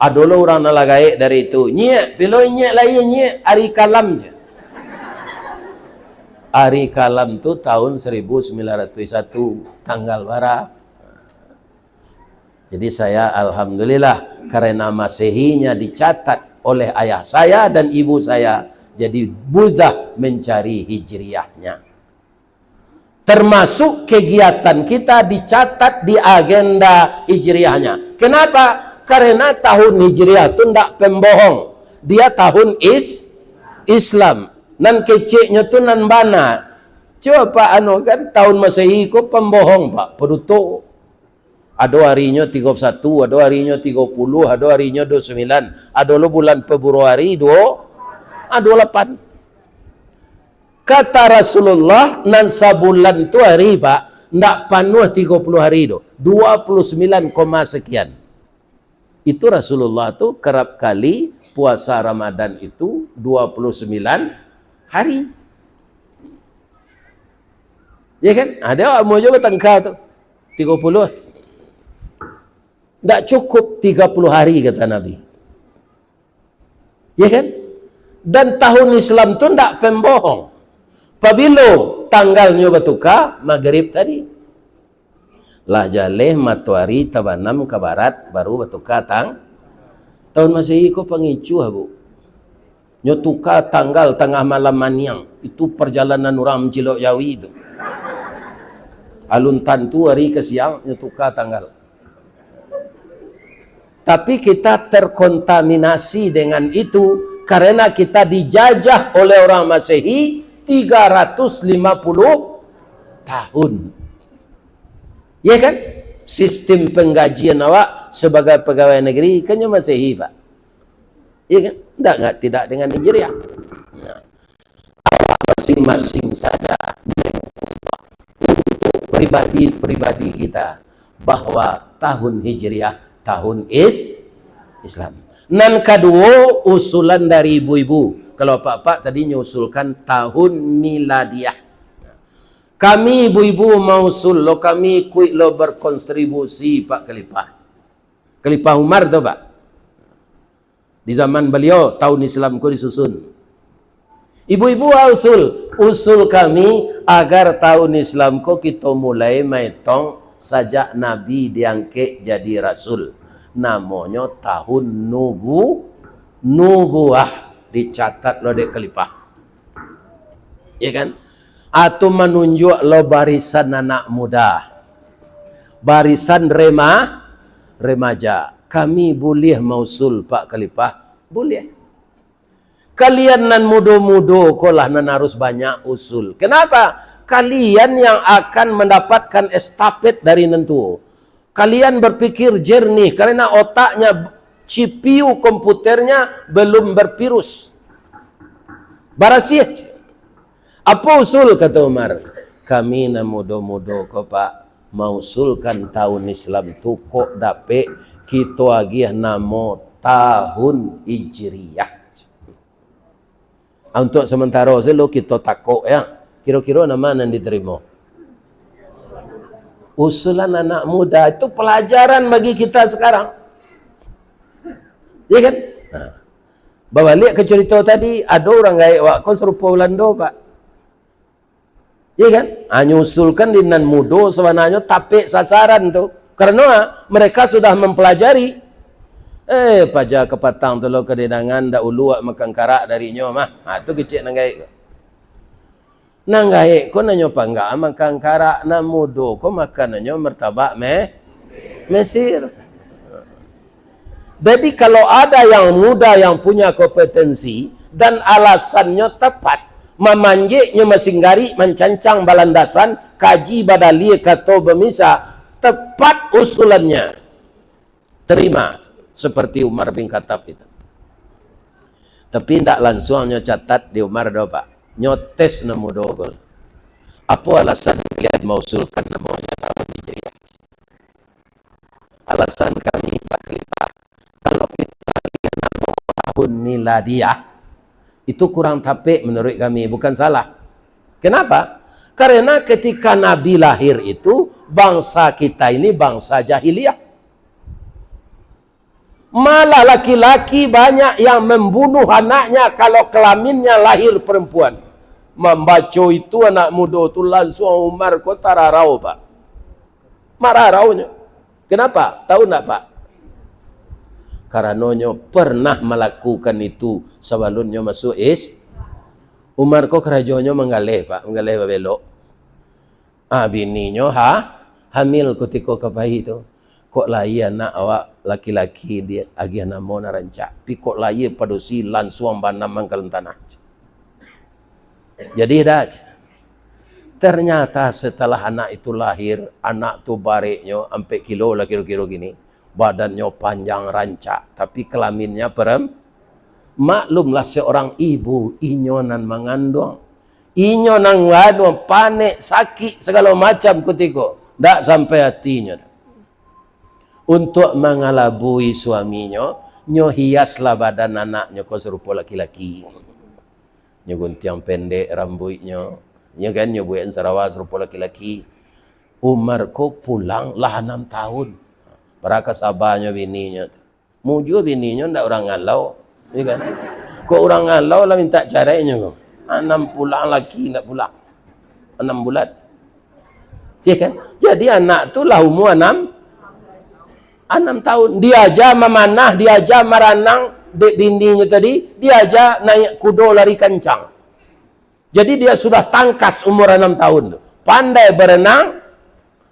Adolah orang nalagai dari itu. Nyek, pilih nyek lain nyek Ari Kalam je. Ari Kalam tu tahun 1901 tanggal bara. Jadi saya alhamdulillah karena Masehinya dicatat oleh ayah saya dan ibu saya, jadi mudah mencari Hijriahnya. Termasuk kegiatan kita dicatat di agenda Hijriahnya. Kenapa? Karena tahun Hijriah itu tidak pembohong. Dia tahun Islam. Nan keciknya tu nan bana. Coba Pak kan tahun Masehi ko pembohong Pak. Pedutuk. Ada harinya 31, ada harinya 30, ada harinya 29. Ada lo bulan Februari 28. Kata Rasulullah, nan sabulan tu hari Pak, ndak panuh 30 hari itu. 29, sekian. Itu Rasulullah tu kerap kali puasa Ramadan itu 29 hari. Ya kan? Ada mau coba tangka tu 30. Tak cukup 30 hari kata Nabi. Ya kan? Dan tahun Islam tu tak pembohong. Apabila tanggalnya bertukar, maghrib tadi. Lah jaleh matahari tabanam ke barat, baru bertukar tahun Masehi kau pengicu bu. Nyo tukar tanggal tengah malam maniang. Itu perjalanan orang mencilok Jawi itu. Alun tantu hari ke siang, nyo tukar tanggal. Tapi kita terkontaminasi dengan itu karena kita dijajah oleh orang Masehi 350 tahun. Ya kan? Sistem penggajian awak sebagai pegawai negeri kan Masehi, Pak. Ya kan? Tidak dengan Hijriah. Nah, masing-masing saja untuk pribadi kita bahwa tahun Hijriah tahun Islam. Nan kedua usulan dari ibu-ibu. Kalau pak-pak tadi nyusulkan tahun miladiah. Kami ibu-ibu mau usul lo, kami kuit lo berkontribusi Pak Khalifah. Khalifah Umar tu Pak. Di zaman beliau tahun Islam ku disusun. Ibu-ibu usul kami agar tahun Islam ku kita mulai maitong sajak Nabi diangkat jadi Rasul. Namanya tahun nubuah dicatat lo dek Khalifah. Ya kan? Atau menunjuk lo barisan anak muda. Barisan remaja. Kami boleh mausul Pak Khalifah? Boleh. Kalian nan muda-muda kolah nan harus banyak usul. Kenapa? Kalian yang akan mendapatkan estafet dari nentu. Kalian berpikir jernih karena otaknya, CPU komputernya belum bervirus. Barasiat. Apa usul kata Umar? Kami na muda-muda ko Pak mausulkan tahun Islam tu kok dape kita agih namo tahun Hijriah. Untuk sementara selo kita takut ya. Kira-kira nama yang diterima. Usulan anak muda itu pelajaran bagi kita sekarang. Ya kan? Nah. Balik ke cerita tadi, ada orang gaya wak serupa Ulando Pak. Ya kan? Hanya usulkan di nan muda sebenarnya tapi sasaran tu. Karena mereka sudah mempelajari. Paja kepatang tu lo kededangan dak ulu makan karak darinya mah. Ha tu kecik nang gaik. Nang gaik ko nanyo pangga makan karak na mudo ko makan nanyo martabak Mesir. Jadi kalau ada yang muda yang punya kompetensi dan alasannya tepat, memanjiknya masinggari mencancang balandasan kaji badali kato bemisa tepat usulannya. Terima. Seperti Umar bin Khattab itu. Tapi tidak langsung catat di Umar dah Pak. Nyotes nama dogol. Apa alasan kalian mausulkan namanya tahun Hijriah? Alasan kami Pak Khalifah, kalau kita lihat nama tahun miladiah itu kurang tapik menurut kami, bukan salah. Kenapa? Karena ketika Nabi lahir itu bangsa kita ini bangsa jahiliyah. Malah laki-laki banyak yang membunuh anaknya kalau kelaminnya lahir perempuan. Membaca itu anak muda itu langsung Umar kota rarau Pak. Mararaunya. Kenapa? Tahu tak Pak? Karenanya pernah melakukan itu sebelumnya masuk Umar kok kerajaannya menggalih Pak. Menggalih belok. Bininya hamil ketika kebayi itu. Kok lai anak awak laki-laki dia agi namo na rancak pi kok lai padosi langsung banam mangkalan tanah. Jadi dah Ternyata setelah anak itu lahir, anak tu bariknya sampai kilo lah kilo-kilo gini. Badannya panjang rancak, tapi kelaminnya maklumlah seorang ibu inyonan mengandung. Inyonan mengandung panik, sakit segala macam ketika. Tak sampai hatinya. Untuk mengalabui suaminya, nyo hiaslah badan anaknya kau serupa laki-laki. Nyo guntiang pendek rambutnya. Ya kan, nyo buat Sarawak serupa laki-laki. Umar ko pulang lah 6 tahun. Beraka sabarnya bininya. Muju bininya ndak orang ngalau. Ya kan? Kok orang ngalau lah minta caranya kok. 6 pulang lagi ndak pulang. 6 bulan. Ya kan? Jadi anak tu lah umur 6 tahun. Dia aja memanah, dia aja meranang bininya tadi, dia aja naik kuda lari kencang. Jadi dia sudah tangkas umur 6 tahun. Pandai berenang.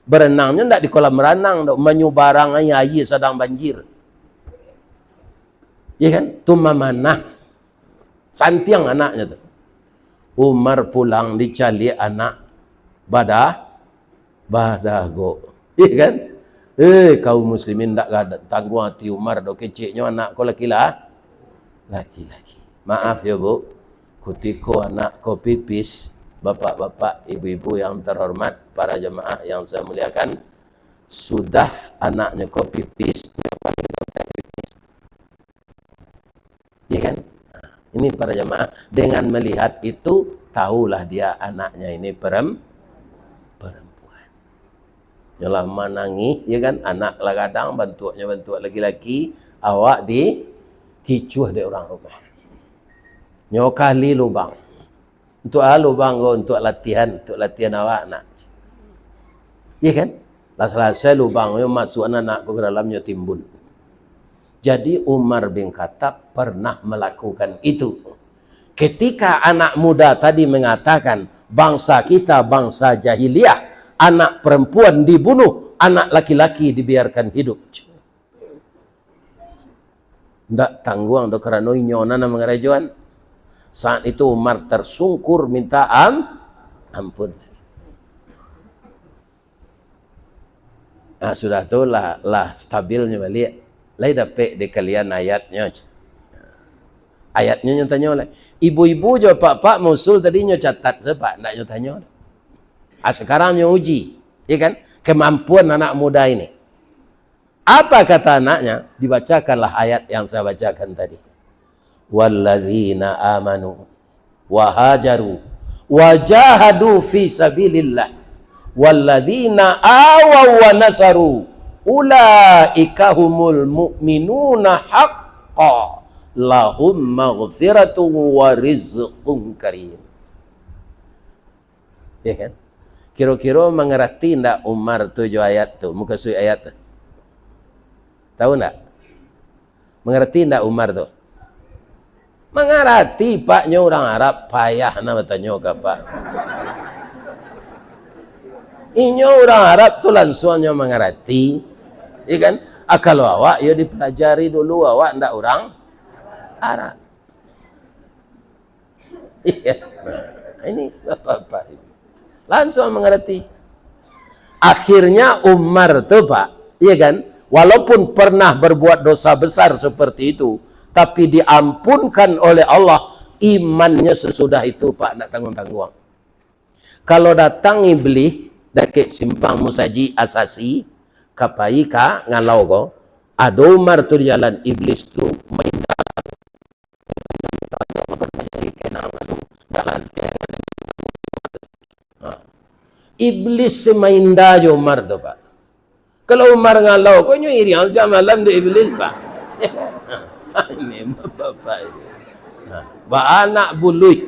Berenangnya tidak di kolam renang. Menyubarang air sedang banjir. Ya kan? Itu memanah. Santiang anaknya tu. Umar pulang dicari anak. Badago. Ya kan? Kaum muslimin tak ada tanggung hati Umar. Keciknya anak kau laki-laki. Maaf ya bu. Ketika anak kau pipis, bapak-bapak, ibu-ibu yang terhormat, para jemaah yang saya muliakan, sudah anaknya kau pipis, ya kan? Ini para jemaah, dengan melihat itu, tahulah dia anaknya ini perempuan. Nyalah menangis, ya kan? Anak lah kadang, bentuk laki-laki, awak di kicuh di orang rumah. Nyokali lubang. Untuk lubang untuk latihan awak nak. Ya kan? Selesai lubangnya masuk anak ke dalamnya timbun. Jadi Umar bin Khattab pernah melakukan itu. Ketika anak muda tadi mengatakan bangsa kita bangsa jahiliyah, anak perempuan dibunuh, anak laki-laki dibiarkan hidup. Ndak tangguang do kerana inyona nama ngerajuan. Saat itu Umar tersungkur minta ampun. Nah, sudah tu lah stabilnya balik. Lai dapat di kalian ayatnya. Ayatnya nyatanya oleh ibu-ibu jo pak musul tadinya catat sepak nak nyatanya. Sekarang nyo uji, ya kan? Kemampuan anak muda ini. Apa kata anaknya? Dibacakanlah ayat yang saya bacakan tadi. Walladzina amanu wa hajaru wa jahadu fi sabilillah walladzina awaw wa nasaru ulaika humul mu'minuna haqqan lahum maghfiratun wa rizqun karim. Ya kan? Kira-kira mengerti ndak Umar 7 ayat tu? Muka suri ayat tu. Tahu ndak? Mengerti ndak Umar tu? Mengerti paknya orang Arab payah nama tanya ke pak. Inyo orang Arab tu langsungnya mengerti, ya kan? Kalau awak ya dipelajari dulu awak ndak orang Arab. Iya. Nah, ini bapak-bapak langsung mengerti. Akhirnya Umar tu pak, ya kan? Walaupun pernah berbuat dosa besar seperti itu, tapi diampunkan oleh Allah, imannya sesudah itu pak nak tanggung-tanggung. Kalau datang iblis dake simpang musaji asasi kapai ka ngalau ko ada Umar tu jalan iblis tu main iblis semain dajo Umar tu pak. Kalau Umar ngalau ko nyo iri ang siya malam di iblis pak. Ini bapak ini. Ba anak bului.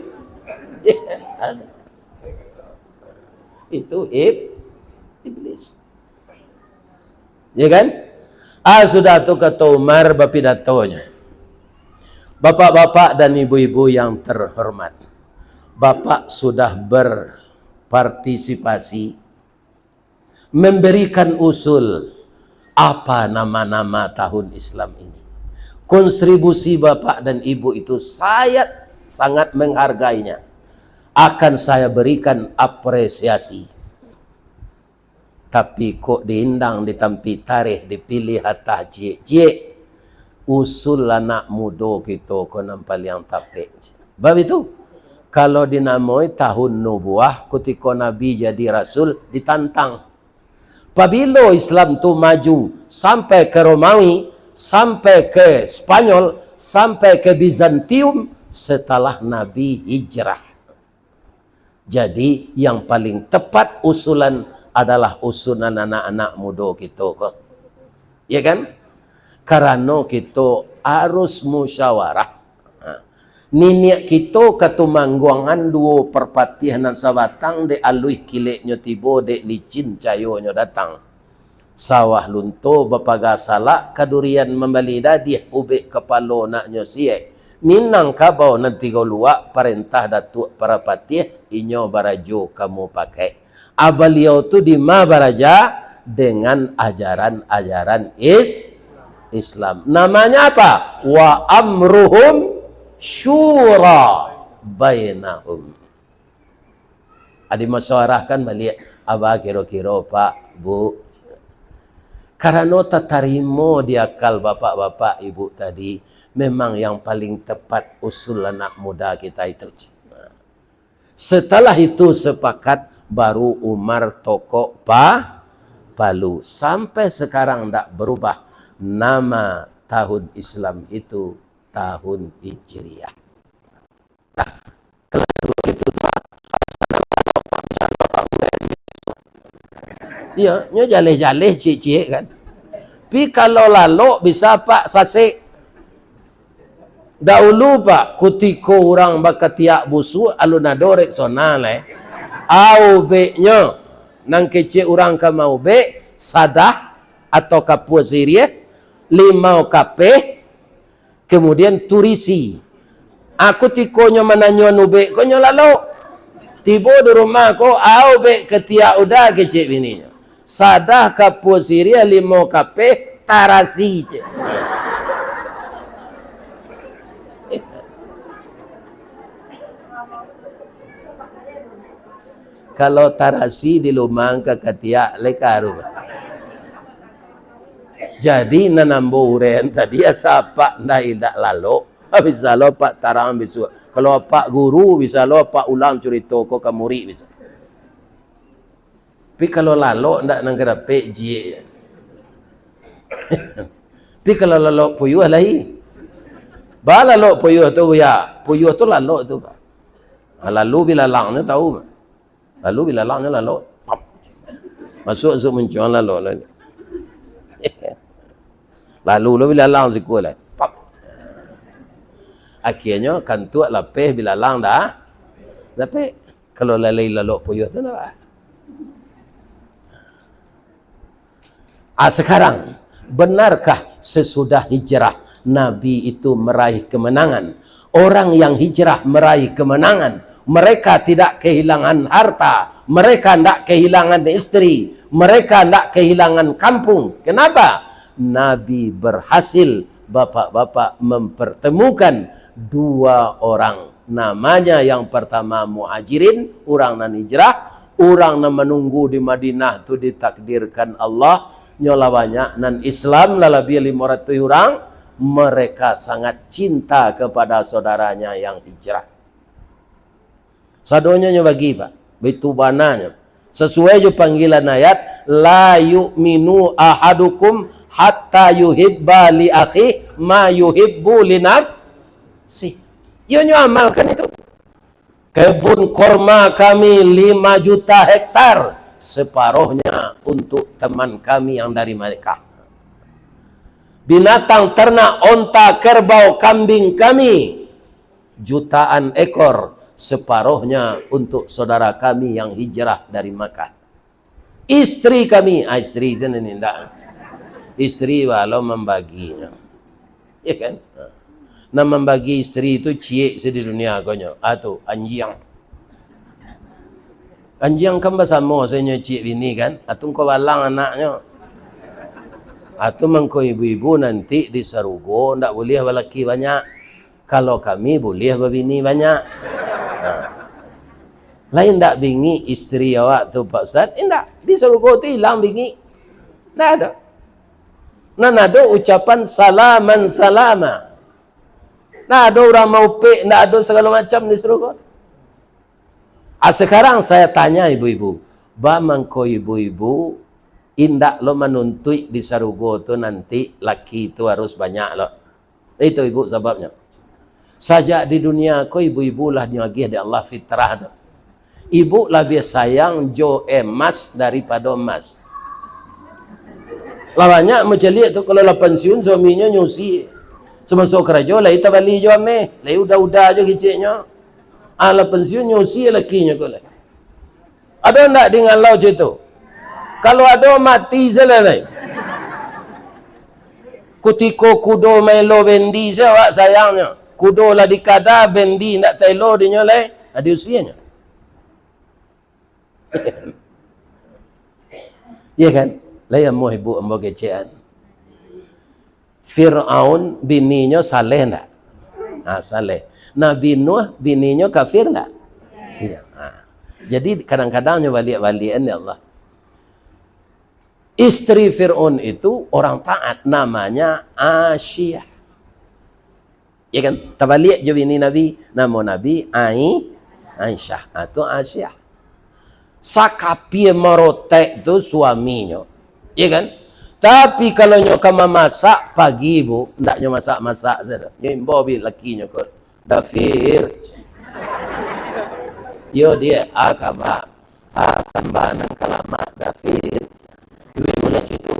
Itu iblis. Ya kan? Sudah tu kata Umar bapidatonya. Bapak-bapak dan ibu-ibu yang terhormat. Bapak sudah berpartisipasi memberikan usul apa nama-nama tahun Islam ini. Kontribusi bapak dan ibu itu saya sangat menghargainya. akan saya berikan apresiasi. Tapi kok diindang, ditampi tarikh, dipilih hatah cie-cie, usul anak muda kita ko nampal yang tapik. Sebab itu, kalau dinamai tahun nubuah, ketika Nabi jadi Rasul, ditantang. Apabila Islam tu maju sampai ke Romawi, sampai ke Spanyol, sampai ke Bizantium, setelah Nabi hijrah. Jadi, yang paling tepat usulan adalah usulan anak-anak muda kita kok. Ya kan? Karena kita harus musyawarah. Niniak kita ketumangguangan dua perpatihanan sabatang de aluih kileknya tiba de licin cayonya datang. Sawah lunto bapaga salak kadurian membalida dia ubek kepala naknya siek. Minang kabau nanti kau luak perintah datuk perapatih inyo barajo kamu pakai. Beliau tu di ma baraja dengan ajaran-ajaran Islam. Namanya apa? Wa amruhum syura bainahum. Adi musyawarahkan balik apa kira-kira Pak, Bu. Karena tatarimo di akal bapak-bapak ibu tadi, memang yang paling tepat usul anak muda kita itu. Setelah itu sepakat, baru Umar tokok Palu. Sampai sekarang tidak berubah. Nama tahun Islam itu tahun Hijriah. Nah, kalau itu ya, nyo jaleh-jaleh cik-cik kan. Tapi kalau lalu bisa Pak sasik. Dahulu Pak, ketika orang bakatiak busu alunadorek sonale. Au beknya nang kecil orang ka mau bek sadah atau kapua sirih limau kape kemudian turisi. Aku tikonya menanyo nubek konyo lalu tiba di rumah ko au bek ketiak udah kecil bininya. Sadah kapua sirih limau kape tarasi je. Kalau tarasi di lumang ke ketiak lekaru. Jadi nanambo uren tadi asapa ndak lalu. Bisa lo Pak tarang bisu. Kalau Pak guru bisa lo Pak ulang cerita ko ke murid bisa. Tapi kalau lalu ndak nang kerape jie. Tapi kalau lalu puyuh lain. Ba lalu puyuh tu ya. Puyuh tu lalu tu Pak. Lalu bila langnya tahu mah. Lalu bila langnya lalu masuk muncul lalu. Lalu bila lang sekolah. Akhirnya kan tuak lapeh bila lang dah. Tapi kalau lalai lalu puyuh tu nak. Sekarang benarkah sesudah hijrah Nabi itu meraih kemenangan? Orang yang hijrah meraih kemenangan. Mereka tidak kehilangan harta. Mereka tidak kehilangan istri. Mereka tidak kehilangan kampung. Kenapa? Nabi berhasil bapak-bapak mempertemukan dua orang. Namanya yang pertama muhajirin, orang nan hijrah. Orang nan menunggu di Madinah itu ditakdirkan Allah. Nyolawanya nan Islam lalabi 500 orang. Mereka sangat cinta kepada saudaranya yang hijrah. Sadonya bagi Pak, begitu bananya. Sesuai je panggilan ayat, la yu'minu ahadukum hatta yuhibba li akhi ma yuhibbu li nafsi. Yo amalkan itu. Kebun korma kami 5 juta hektar, separuhnya untuk teman kami yang dari mereka. Binatang ternak, onta, kerbau, kambing kami jutaan ekor, separuhnya untuk saudara kami yang hijrah dari Makkah. Istri kami, istri itu tidak. Istri walau membaginya, ya kan? Nah membagi istri itu cie di dunia konyo, atau anjing. Anjing kan bersama saya cie bini kan, atau kau balang anaknya. Atau mengko ibu-ibu nanti di Sarugo ndak boleh lelaki banyak. Kalau kami boleh berbini banyak. Nah. Lain tak bingi isteri awak tu Pak Ustaz? Tak. Di surga tu hilang bingi. Tak ada. Nan ada ucapan salaman salama. Tak ada orang mau pek, tak ada segala macam di surga. Sekarang saya tanya ibu-ibu. Bamangko ibu-ibu, indak lo menuntut di surga tu nanti laki itu harus banyak lo. Itu ibu sebabnya. Sajak di dunia ko ibu-ibu lah nyagih di Allah fitrah tu. Ibu lebih sayang jo emas daripada emas. Lah banyak macam tu kalau lah pensiun suaminya nyusi. Semasuk kerja lah itu balik jo ame. Lah udah-udah je keciknya. Lah pensiun nyusi lakinya ko lah. Ada ndak dengan lau je tu? Kalau ada mati selesai. Kutiko kudo melo bendi saya sayangnya. Kudo lah dikada bendi ndak telo dinya le. Ada usianya. Ya kan? Lah yang mau ibu ambo kecean. Fir'aun bininya saleh enggak? Saleh. Nabi Nuh bininya kafir enggak? Iya. Jadi kadang-kadangnya balik-balikan ya Allah. Istri Fir'aun itu orang taat namanya Asyiyah. Ya kan? Terbalik je bini Nabi, nama Nabi Aisyah atau Asyiyah. Sakapi merotek tu suaminya. Ya kan? Tapi kalau nyoka memasak pagi ibu, ndaknya masak-masak saja. Nyimbo bi lakinya kok. Dafir. Yo dia akaba. Sambanan kalama dafir. Ibu mulai itu.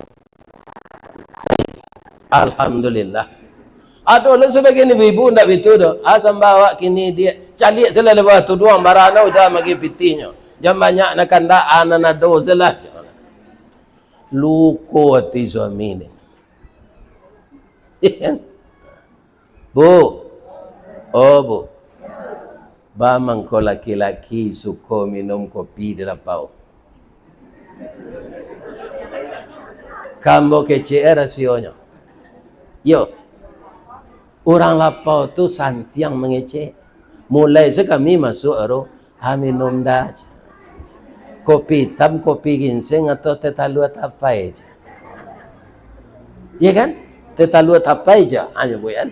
Alhamdulillah. Aduh, lu sebagian ibu ndak begitu dah. Sambawa kini dia calik selalu lepas tu doang barana udah magi pitinya. Jam banyak nak kandaan nak dosa lah. Luko hati suami ni. Bu. Oh bu. Bamang ko laki-laki suka minum kopi di lapau. Kambo kece rasionya. Yo. Orang lapau tu santiang mengece. Mulai sekami masuk aro, minum dah. Kopi hitam, kopi ginseng atau teh talu tapai je. Ya kan? Teh talu tapai je. Hanya bukan.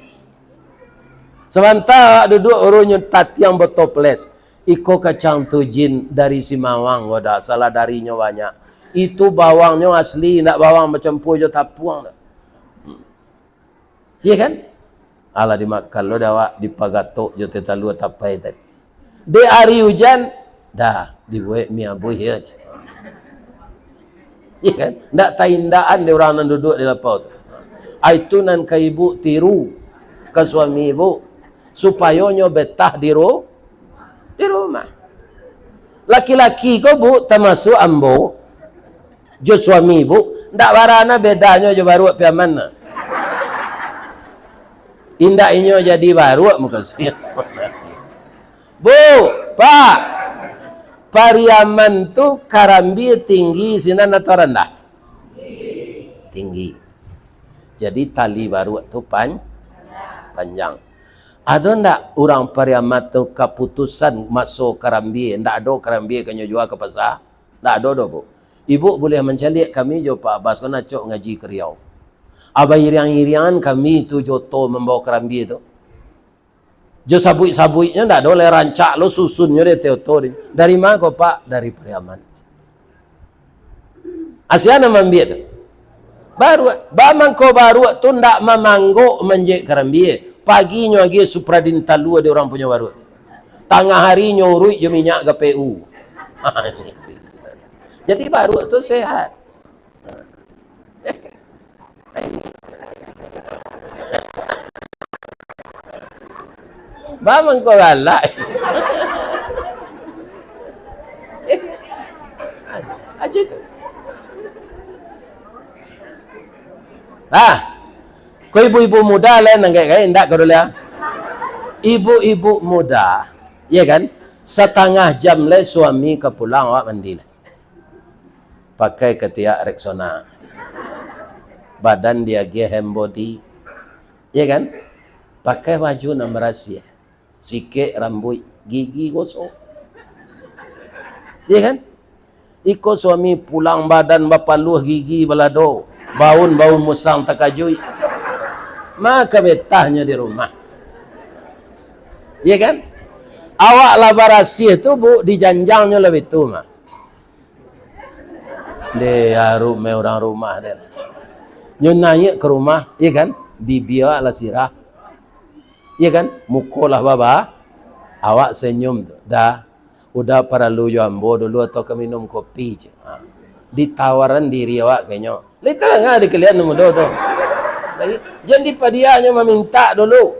Sementara duduk orangnya tatiang bertoples. Iko kacang tujin dari Simawang. Wadah, salah darinya banyak. Itu bawangnya asli. Nak bawang macam pujo tapuang. Ya kan? Alah dimakan lo dah dipagatok je teh talu tapai tadi. Di hari hujan, dah dibuat mia buih aja. Ya kan? Ndak taindaan dia orang yang duduk di lapau tu. Itu nan ke ibu tiru ke suami ibu supaya nyo betah di rumah. Laki-laki ko bu termasuk ambo jo suami ibu ndak barana bedanya jo baru pi mana. Indak inyo jadi baru muka saya. Bu, Pak. Pariaman tu karambi tinggi sinan atau rendah? Tinggi. Jadi tali baru tu panjang. Ada ndak orang Pariaman tu keputusan masuk karambi? Ndak ada karambi kanyo jual ke pasar? Ndak ada do, Bu. Ibu boleh mencalik kami jo Pak Abbas kena cok ngaji ke Riau. Aba iriang-iriangan kami tu joto membawa karambi tu. Jo sabui-sabuinya ndak ada oleh rancak lo susunnya dia teotori. Dari mana kau Pak? Dari Pariaman. Asiana mambiet tu. Baru bamang kau baru tu ndak memanggok menjek karambi. Paginya lagi supradin talua dia orang punya baru. Tengah hari nyurui je minyak GPU. Jadi baru tu sehat. Bamang kau galak. Aja tu. Kau ibu-ibu muda lah nang kayak ndak kau dulu ya. Ibu-ibu muda, ya kan? Setengah jam le suami ke pulang awak mandi. Pakai ketiak Rexona. Badan dia hem body. Ya kan? Pakai baju nak merasia. Sikit rambut, gigi gosok. Ya kan? Iko suami pulang badan bapaluh gigi balado, baun musang takajui. Maka betahnya di rumah. Ya kan? Awak lah barasih tu bu, dijanjangnya lebih tu mah. Dia rumah orang rumah dia. Nyo nanya ke rumah, ya kan? Bibia lah sirah. Ya kan? Mukolah baba. Awak senyum tu. Dah. Udah para lu jambo dulu atau ke minum kopi je. Ditawaran diri awak kayaknya. Literal ngah dikelian muda tu. Jadi padianya meminta dulu.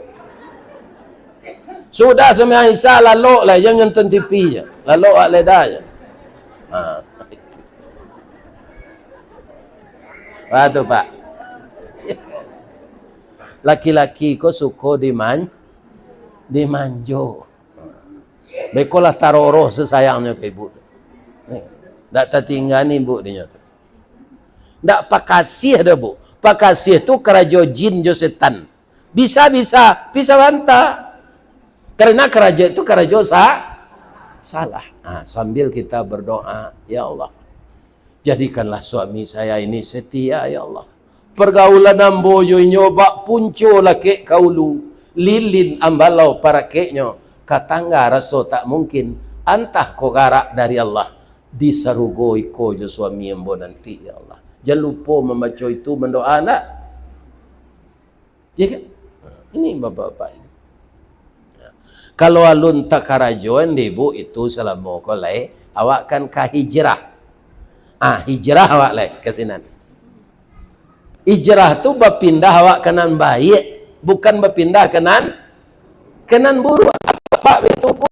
Sudah semua Aisyah lalu lah yang nonton TV je. Lalu awak ledah je. Waduh Pak. Laki-laki ko suko dimanjo. Bekolah taroroh sesayangnya ke ibu. Tak tertinggal ibu dia tu. Tak pakasih dah bu. Pakasih tu kerajo jin jo setan. Bisa bantah. Karena kerajo itu kerajo salah. Sambil kita berdoa, ya Allah, jadikanlah suami saya ini setia, ya Allah. Pergaulan amboyo nyoba punco laki kaulu. Lilin ambalau para keknya. Katangga raso tak mungkin. Antah ko garak dari Allah. Disarugoi ko jo suami ambo nanti, ya Allah. Jangan lupa membaca itu, mendoa nak. Ya kan? Ini bapak-bapak ini. Kalau alun tak karajuan ibu itu selama ko lai, awak kan ka hijrah. Hijrah awak lai ke sinan. Hijrah tu berpindah awak kanan baik, bukan berpindah kanan buruk. Apa itu pun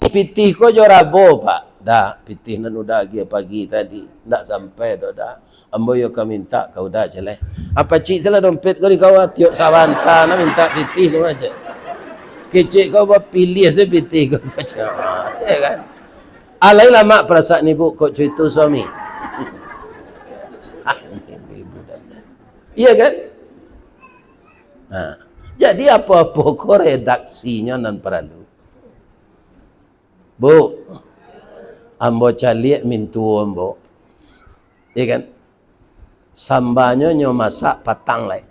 pitih ko jo rabo Pak. Dah pitih nan udah pagi tadi. Tak sampai dah. Ambo yo ka minta kau dah jeleh. Apa cik salah dompet kau di kau tiok sawanta na minta pitih kau aja. Kecik kau pilih se pitih kau baca. Ya kan? Alai lama perasaan ibu kok cuitu suami. Iya kan? Jadi apa-apa kok redaksinya nan perlu. Bu, ambo caliak mintu ambo. Iya kan? Sambanya nyo masak patang lai.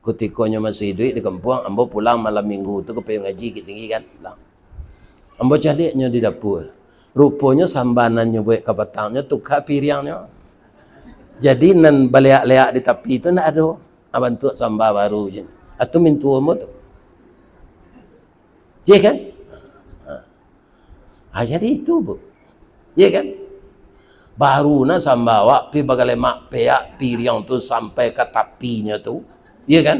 Ketika nyo masih duit di kampung, ambo pulang malam minggu tu ke payung ngaji tinggi kan. Pulang. Ambo caliak nyo di dapur. Rupanya sambanan nyo buat ke patangnya tukar piringnya. Jadi nan baleak-leak di tepi tu nak ada. Abang tu sambal baru je. Atau mintu ambo tu. Iya kan? Jadi itu bu. Iya kan? Baru na sambawa pi bagalemak peak piring tu sampai ke tapinya tu. Iya kan?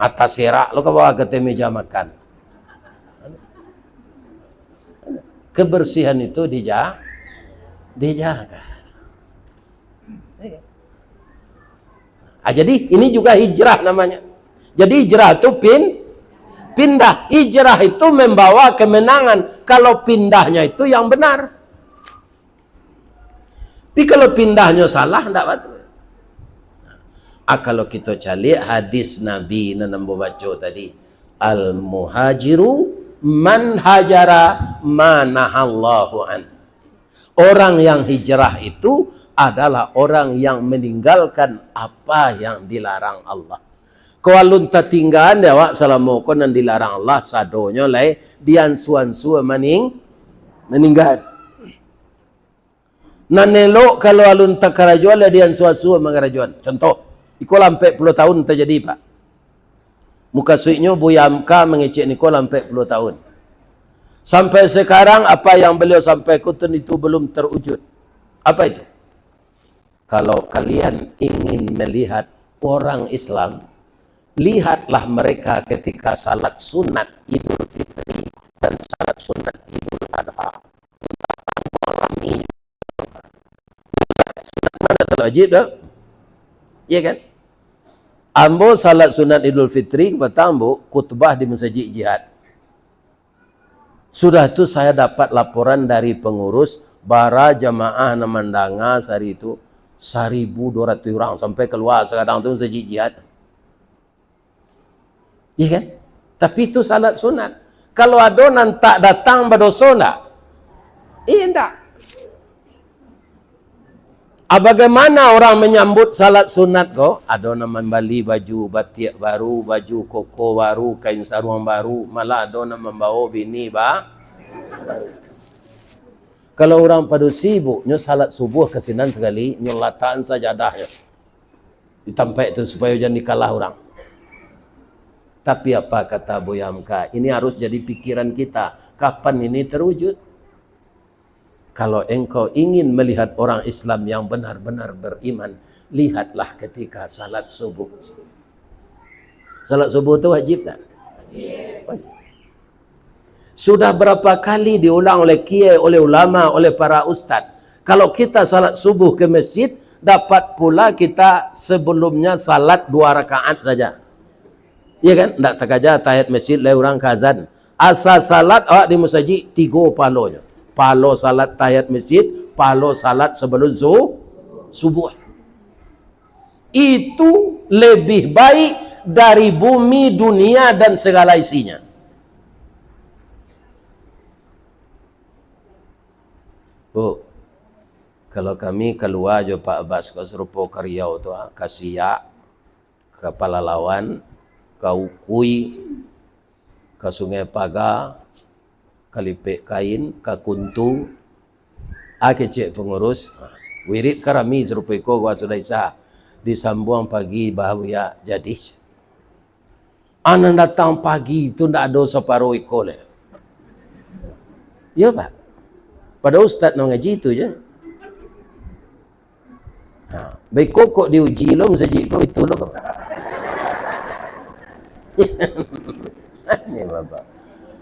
Atas serak lo ke bawah ke meja makan. Kebersihan itu dijaga. Jadi ini juga hijrah namanya. Jadi hijrah itu pindah. Hijrah itu membawa kemenangan. Kalau pindahnya itu yang benar. Tapi kalau pindahnya salah, tidak betul. Kalau kita cari hadis Nabi nambo baca tadi, al-muhajiru man hajara manahallahu an. Orang yang hijrah itu adalah orang yang meninggalkan apa yang dilarang Allah. Kalau tak tinggalan dia wak salamokon yang dilarang Allah sadonya lai dian suan-sua meninggal. Nanelo kalau alun tak karajuan lah dian suan-sua mengarajuan. Contoh, iko lampai 10 tahun terjadi Pak. Muka suiknya Buyamka mengecek niko lampai 10 tahun. Sampai sekarang apa yang beliau sampaikan itu belum terwujud. Apa itu? Kalau kalian ingin melihat orang Islam, lihatlah mereka ketika salat sunat Idul Fitri dan salat sunat Idul Adha. Mengalami sunat mana salat wajib dah? Ya kan? Ambo salat sunat Idul Fitri kata ambo khutbah di masjid jihad. Sudah itu saya dapat laporan dari pengurus bara jamaah namandanga hari itu 1.200 orang sampai keluar sekarang tu masjid jihad. Iya kan? Tapi itu salat sunat. Kalau adonan tak datang berdosa enggak? Enggak. Bagaimana orang menyambut salat sunat kok? Adonan membeli baju batik baru, baju koko baru, kain sarung baru, malah adonan membawa bini baru. Kalau orang pada sibuk, nyo salat subuh kesinan sekali, nyo lataan sajadahnya. Ditampak itu supaya jangan dikalah orang. Tapi apa kata Buya Hamka? Ini harus jadi pikiran kita. Kapan ini terwujud? Kalau engkau ingin melihat orang Islam yang benar-benar beriman, lihatlah ketika salat subuh. Salat subuh itu wajib tak? Wajib. Sudah berapa kali diulang oleh kiai, oleh ulama, oleh para ustaz. Kalau kita salat subuh ke masjid, dapat pula kita sebelumnya salat 2 rakaat saja. Iya kan? Tak takaja tahiyat masjid lai orang kazan. Asa salat awak di masjid 3 palonya. Palo salat tahiyat masjid, palo salat sebelum subuh. Itu lebih baik dari bumi, dunia dan segala isinya. Bu, kalau kami keluar jo Pak Abbas ke Serupo ke Riau tu, ke Siak, ke Palalawan, ke Ukui, ke Sungai Pagar, ke Lipik Kain, ke Kuntu, kecik pengurus, wirid karami Serupo ko gua sudah isa, disambung pagi bahagia jadi. Anak datang pagi tu ndak ada separuh ikut. Ya Pak. Pada ustaz nak ngaji itu je. Baik kok diuji lo saja kau itu lo. Ni Bapak.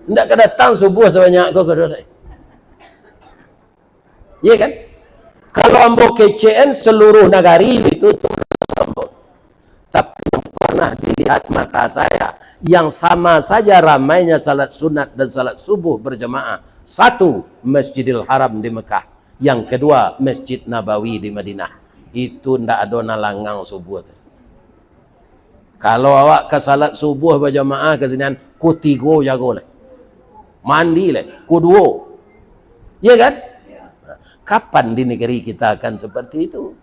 Ndak ke datang subuh sebanyak kau kedua. Ya kan? Kalau ambo KCN seluruh negari itu ambo. Tapi yang pernah dilihat mata saya yang sama saja ramainya salat sunat dan salat subuh berjamaah. 1, Masjidil Haram di Mekah. Yang kedua, Masjid Nabawi di Madinah. Itu ndak ada nalangang subuh. Kalau awak ke salat subuh berjamaah ke sini, ku 3 jago le. Mandi le, ku 2. Ya kan? Kapan di negeri kita akan seperti itu?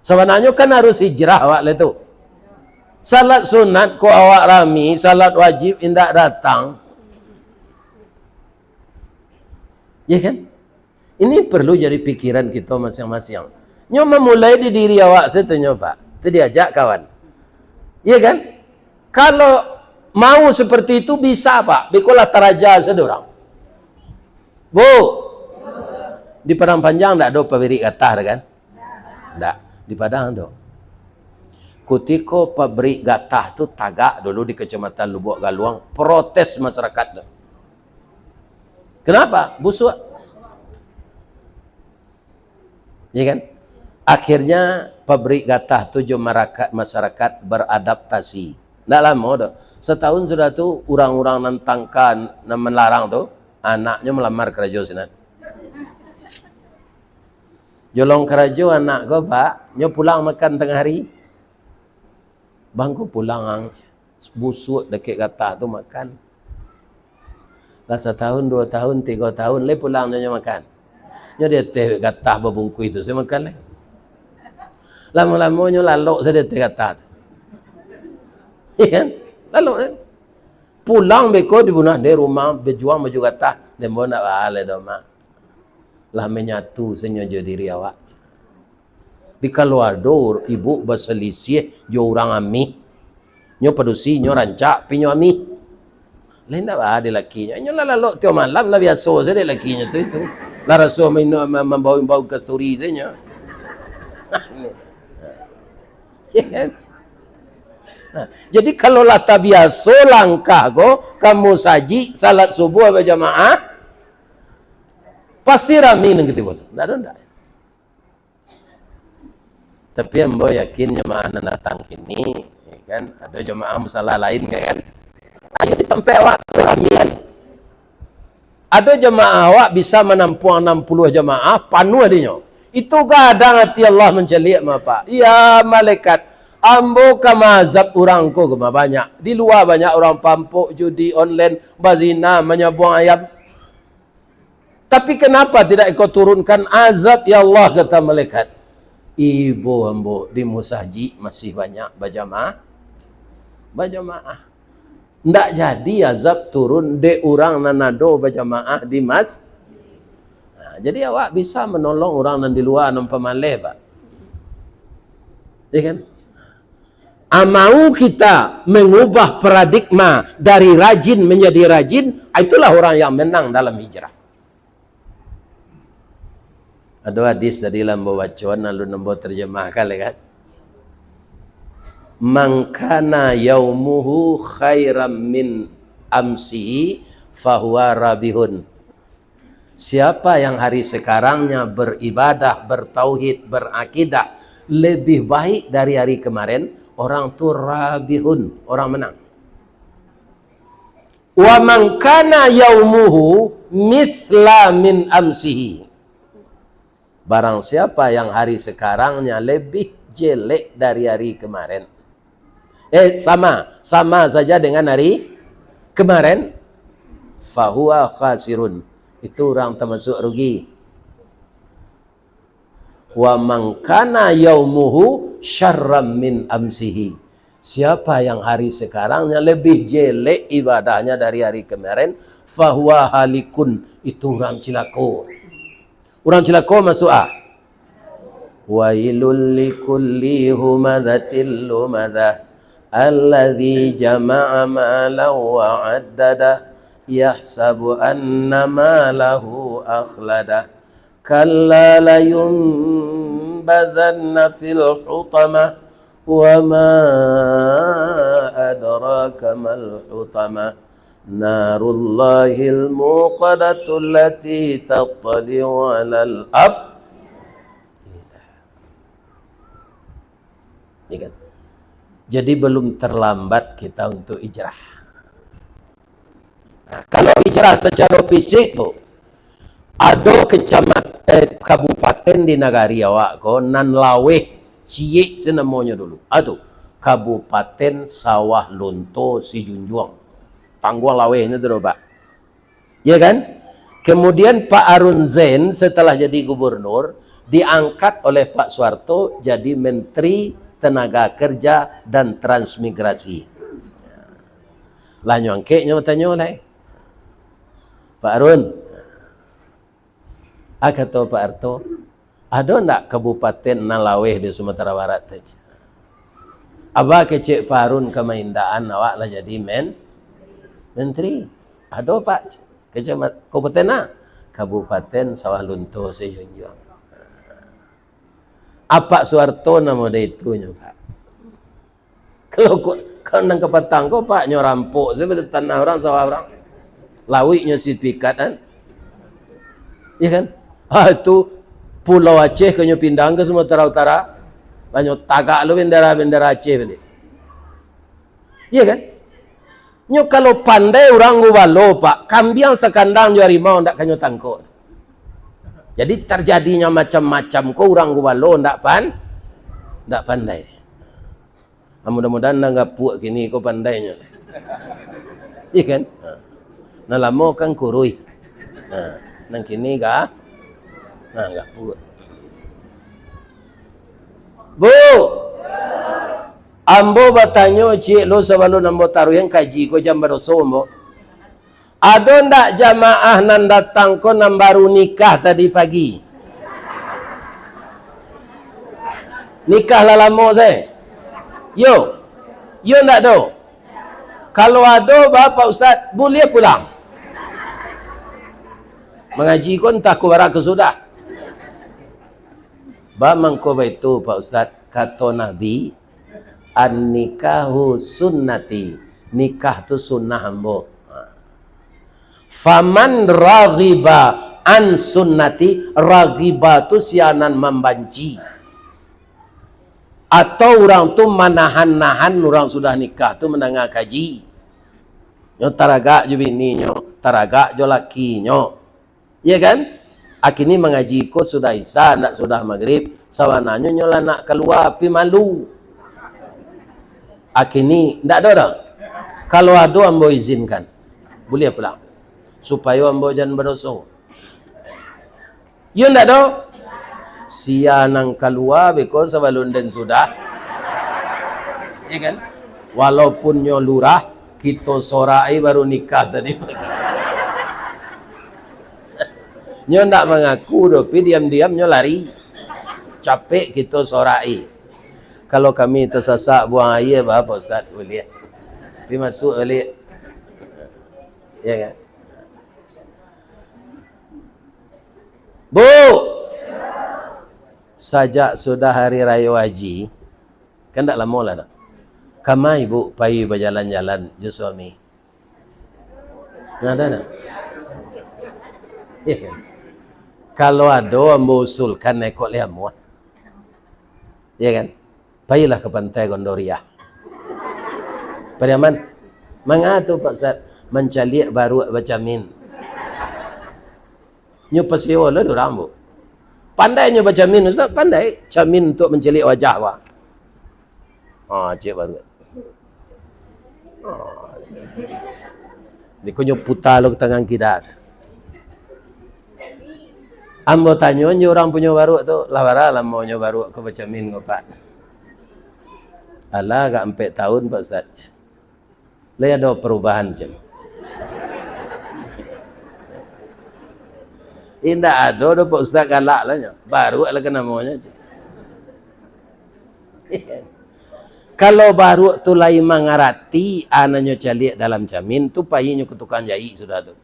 Sebenarnya kan harus hijrah awak le tu. Salat sunat ko awak rami, salat wajib indak datang. Ya kan? Ini perlu jadi pikiran kita masing-masing. Nyo memulai di diri awak situ nyo Pak. Itu diajak kawan. Ya kan? Kalau mau seperti itu bisa Pak. Bikolah taraja sedorang. Bu. Di Padang Panjang ndak ada pabrik gatah kan? Ndak. Di Padang ada. Ketika pabrik gatah tu tagak dulu di Kecamatan Lubuk Galuang, protes masyarakat tu. Kenapa? Busuk. Ya kan? Akhirnya pabrik gatah tu masyarakat beradaptasi. Tak lama dah. Setahun sudah tu orang-orang nantangkan, melarang tu, anaknya melamar kerja sini. Jolong kerja anak kau Pak, nyo pulang makan tengah hari. Bangku pulang busuk dekat gatah tu makan. Dah 1 tahun, 2 tahun, 3 tahun le pulang nyo makan. Nyo dia teh gatah berbungku itu saya makan le. Lama-lama nyo lalok saya teh gatah. Iya kan? Lalok kan? Pulang beko dibunuh di rumah berjuang baju gatah dan mau nak balik doma. Lah menyatu senyo diri awak. Di keluarga ibu berselisih jo orang ami. Nyo padusi nyo rancak pinyo ami. Lain dak ada lakinya. Nyo lalalok tiap malam lah biasa saja lakinya tu itu. Lah rasa membau kasturi saja. Jadi kalau lah tak biasa langkah go kamu saji salat subuh berjamaah pasti ramai nang kita buat. Tak ada. Tapi ambo yakin jemaah datang kini, ya kan? Ada jemaah masalah lain kan? Ayo di tempat awak ramian. Ada jemaah awak bisa menampung 60 jemaah penuh adanya. Itu kadang hati Allah mencelik apa? Ya malaikat, Ambo kamazab orang ko kema banyak. Di luar banyak orang pampuk, judi online, bazina, menyabuang ayam. Tapi kenapa tidak ikut turunkan azab ya Allah, kata malaikat. Ibu ambo di musahji masih banyak berjamaah. Berjamaah. Ndak jadi azab turun de orang nanado berjamaah di mas. Nah, jadi awak bisa menolong orang nan di luar nan pemalih, Pak. Ya kan? Mau kita mengubah paradigma dari rajin menjadi rajin, itulah orang yang menang dalam hijrah. Ada hadis tadi lambo bacaan lalu nambo terjemahkan kan. Man kana yaumuhu khairam min amsihi fahuwa rabihun. Siapa yang hari sekarangnya beribadah, bertauhid, berakidah lebih baik dari hari kemarin, orang tu rabihun, orang menang. Wa man kana yaumuhu mithla min amsihi. Barang siapa yang hari sekarangnya lebih jelek dari hari kemarin. Sama saja dengan hari kemarin. Fahuwa khasirun. Itu orang termasuk rugi. Wa man kana yaumuhu syarram min amsihi. Siapa yang hari sekarangnya lebih jelek ibadahnya dari hari kemarin, fahuwa halikun. Itu orang cilako. Orang cilako masuk Wailul likulli humadzatil lumadah alladzi jama'a malan wa 'addada yahsabu anna malahu akhlada kalla la yunbadhanna fil hutamah wa ma adraka mal hutamah narullahil muqadatul lati tattali'u 'alal Jadi belum terlambat kita untuk hijrah. Nah, kalau hijrah secara fisik tu, ada kabupaten di negari awak ko nan laweh ciek senamanya dulu. Aduh, Kabupaten Sawah Lunto Sijunjuang. Tangguang lawehnya dulu, Pak. Ya kan? Kemudian Pak Arun Zain setelah jadi gubernur diangkat oleh Pak Soeharto jadi Menteri Tenaga Kerja dan Transmigrasi. Lah nyongke tanya lah. Pak Arun, kata Pak Arto, ada ndak kabupaten Nalaweh di Sumatera Barat? Abah kecek Pak Arun kemaindaan awak lah jadi menteri. Ada Pak, kecamatan kabupaten Kabupaten Sawah Lunto Sejunjuang. Apa Soeharto nama dia itunya, Pak? Kalau nang kepatang kau Pak nyorampok sebenarnya tanah orang sawah orang. Lawiknya sertifikat kan? Ya kan? Itu Pulau Aceh kau pindah ke Sumatera Utara. Banyak tagak lu bendera Aceh beli. Ya kan? Nyo kalau pandai orang ngubalo Pak, kambiang sekandang jo harimau ndak kanyo tangkot. Jadi terjadinya macam-macam ko orang gubalo ndak pandai. Mudah-mudahan nggak puak kini ko pandainya. Iya kan? Nah lama kan kurui. Nang kini nggak puak. Bu, ambo batanyo cik lo sebelum ambo taruh yang kaji ko jam berosombo. Ada ndak jamaah nan datang ko nan baru nikah tadi pagi? Nikah lah lama saya. Yo ndak do. Kalau ada Bapak Ustaz boleh pulang. Mengaji ko entah ko barak sudah. Ba mangko itu Pak Ustaz kata Nabi an-nikahu sunnati. Nikah tu sunnah ambo. Faman raghiba an sunnati, raghiba tu sianan membanci. Atau orang tu menahan-nahan orang sudah nikah tu menengah kaji. Nyo taraga jo bini nyo, taraga jo laki nyo. Ya kan? Akini mengaji ko sudah isya, nak sudah maghrib, sawananyo nyo lah nak keluar pi malu. Akini ndak ada dah. Kalau ada ambo izinkan. Boleh pula. Supaya ambo jangan berdosa. Ya ndak ada. Sia nang keluar because sebelum dan sudah. Ya kan? Walaupun nyo lurah, kita sorai baru nikah tadi. Nyo ndak mengaku tapi diam-diam nyo lari. Capek kita sorai. Kalau kami tersasak buang air apa Ustaz boleh. Pergi masuk balik. Ya kan? Bu. Sajak sudah hari raya haji. Kan tak lama lah dah. Kamai bu pergi berjalan-jalan je suami. Ada tak? Ya kan? Kalau ada ambo usulkan ekor liamu. Ya kan? Pergilah ke pantai Gondoria. Pariaman. Mengatu Pak Ustaz mencaliak baru bacamin. Nyo pasiwa lah dorang bu. Pandai nyo bacamin Ustaz, pandai. Camin untuk mencaliak wajah wa. Cik baru. Ni kunyo putar lo ke tangan kita. Ambo tanya nyo orang punya baru tu, lawara lah mau nyo baru ke bacamin ngopak. Alah, agak 4 tahun Pak Ustaz. Lah ada perubahan je. Indah ada Pak Ustaz galak lah. Baru lah ke namanya je. Kalau baru tu lain mengarati anaknya calik dalam jamin tu payinya ke tukang jahit sudah tu.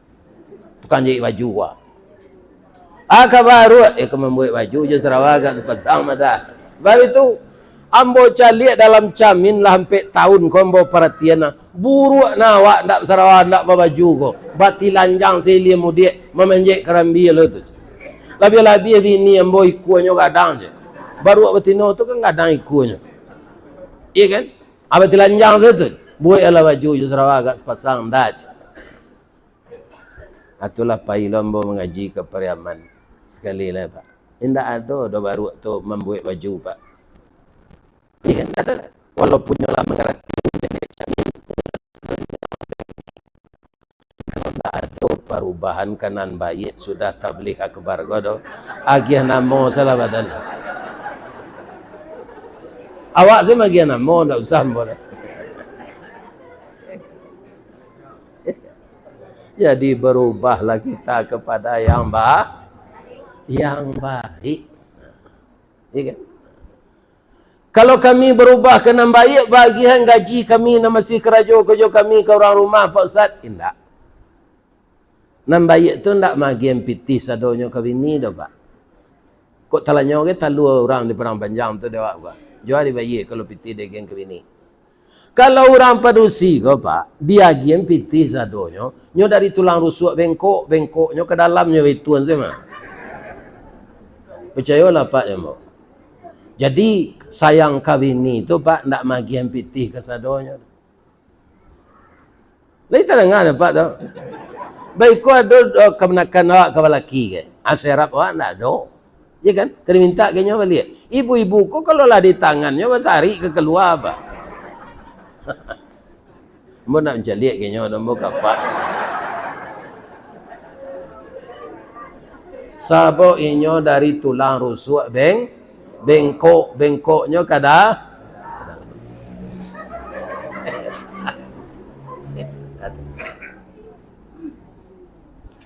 Tukang jahit baju wah. Aka baru ke membuat baju je Sarawak sepasang mata. Baru itu ambo calik dalam camin lah hampir tahun ko ambo perhatian buruk na awak ndak Sarawak ndak baju ko bati lanjang selia mudik memenjek kerambi lo tu labi-labi bini ambo ikuanyo kadang je baru betino tu kan kadang ikuanyo iya kan abati lanjang tu buat ala baju je Sarawak agak sepasang dah atulah pailo ambo mengaji ke Pariaman sekali lah Pak indah ada baru tu membuat baju Pak. Ya kan, kata, walaupun nyolah mengerti jenis camin, kalau tak ada perubahan kanan baik sudah tabligh akbar godo, agiah namo salah badan. Awak sih agiah namo, tak usah boleh. Jadi berubahlah kita kepada yang baik. Ya kan? Kalau kami berubah ke nan baik, bagian gaji kami na masih kerja kami ke orang rumah Pak Ustaz. Indak. Nan baik tu ndak bagian piti sadonyo kawini dah Pak. Kok talanya ke talu orang di Perang Panjang tu dewa Pak. Jual di baik kalau piti dia geng kawini. Kalau orang padusi ko Pak, dia geng piti sadonyo, nyo dari tulang rusuk bengkoknya ke dalamnya ituan sama. Percayalah Pak ya Mbak. Jadi sayang kawini itu Pak ndak magian pitih ke sadonya. Lai dengar Pak tu. Baik ko ada kemenakan awak ke lelaki ke. Aserap awak ndak ada. Ya kan? Kena minta ke nyo balik. Ibu-ibu ko kalau lah di tangannya basari ke keluar Pak. Mo nak menjaliak ke nyo mo kapak. Sabo inyo dari tulang rusuk bengkoknya kada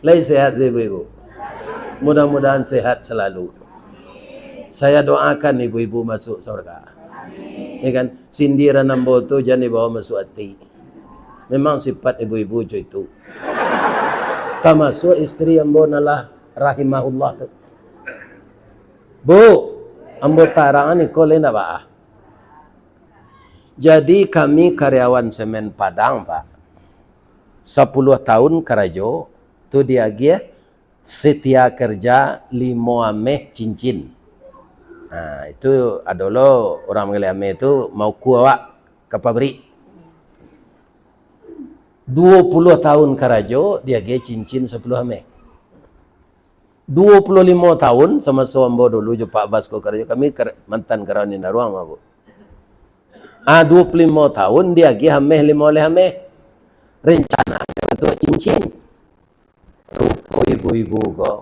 lain sehat ibu-ibu mudah-mudahan sehat selalu saya doakan ibu-ibu masuk surga ya kan sindiran ambo tu jangan dibawa masuk hati memang sifat ibu-ibu itu termasuk istri ambo nalah rahimahullah tu bu ambo tarangan iko lain apa? Jadi kami karyawan semen Padang Pak. 10 tahun kerja tu dia setia kerja 5 ameh cincin. Nah, itu adalah orang mengelih ameh itu mau kuawak ke pabrik. 20 tahun kerja dia cincin 10 ameh. 25 tahun sama suambo dulu je Pak Bas ko kerja kami mantan karawan di Naruang Bu. 25 tahun dia lagi hamil 5 oleh hamil. Rencana untuk cincin. Rupa ibu-ibu kok.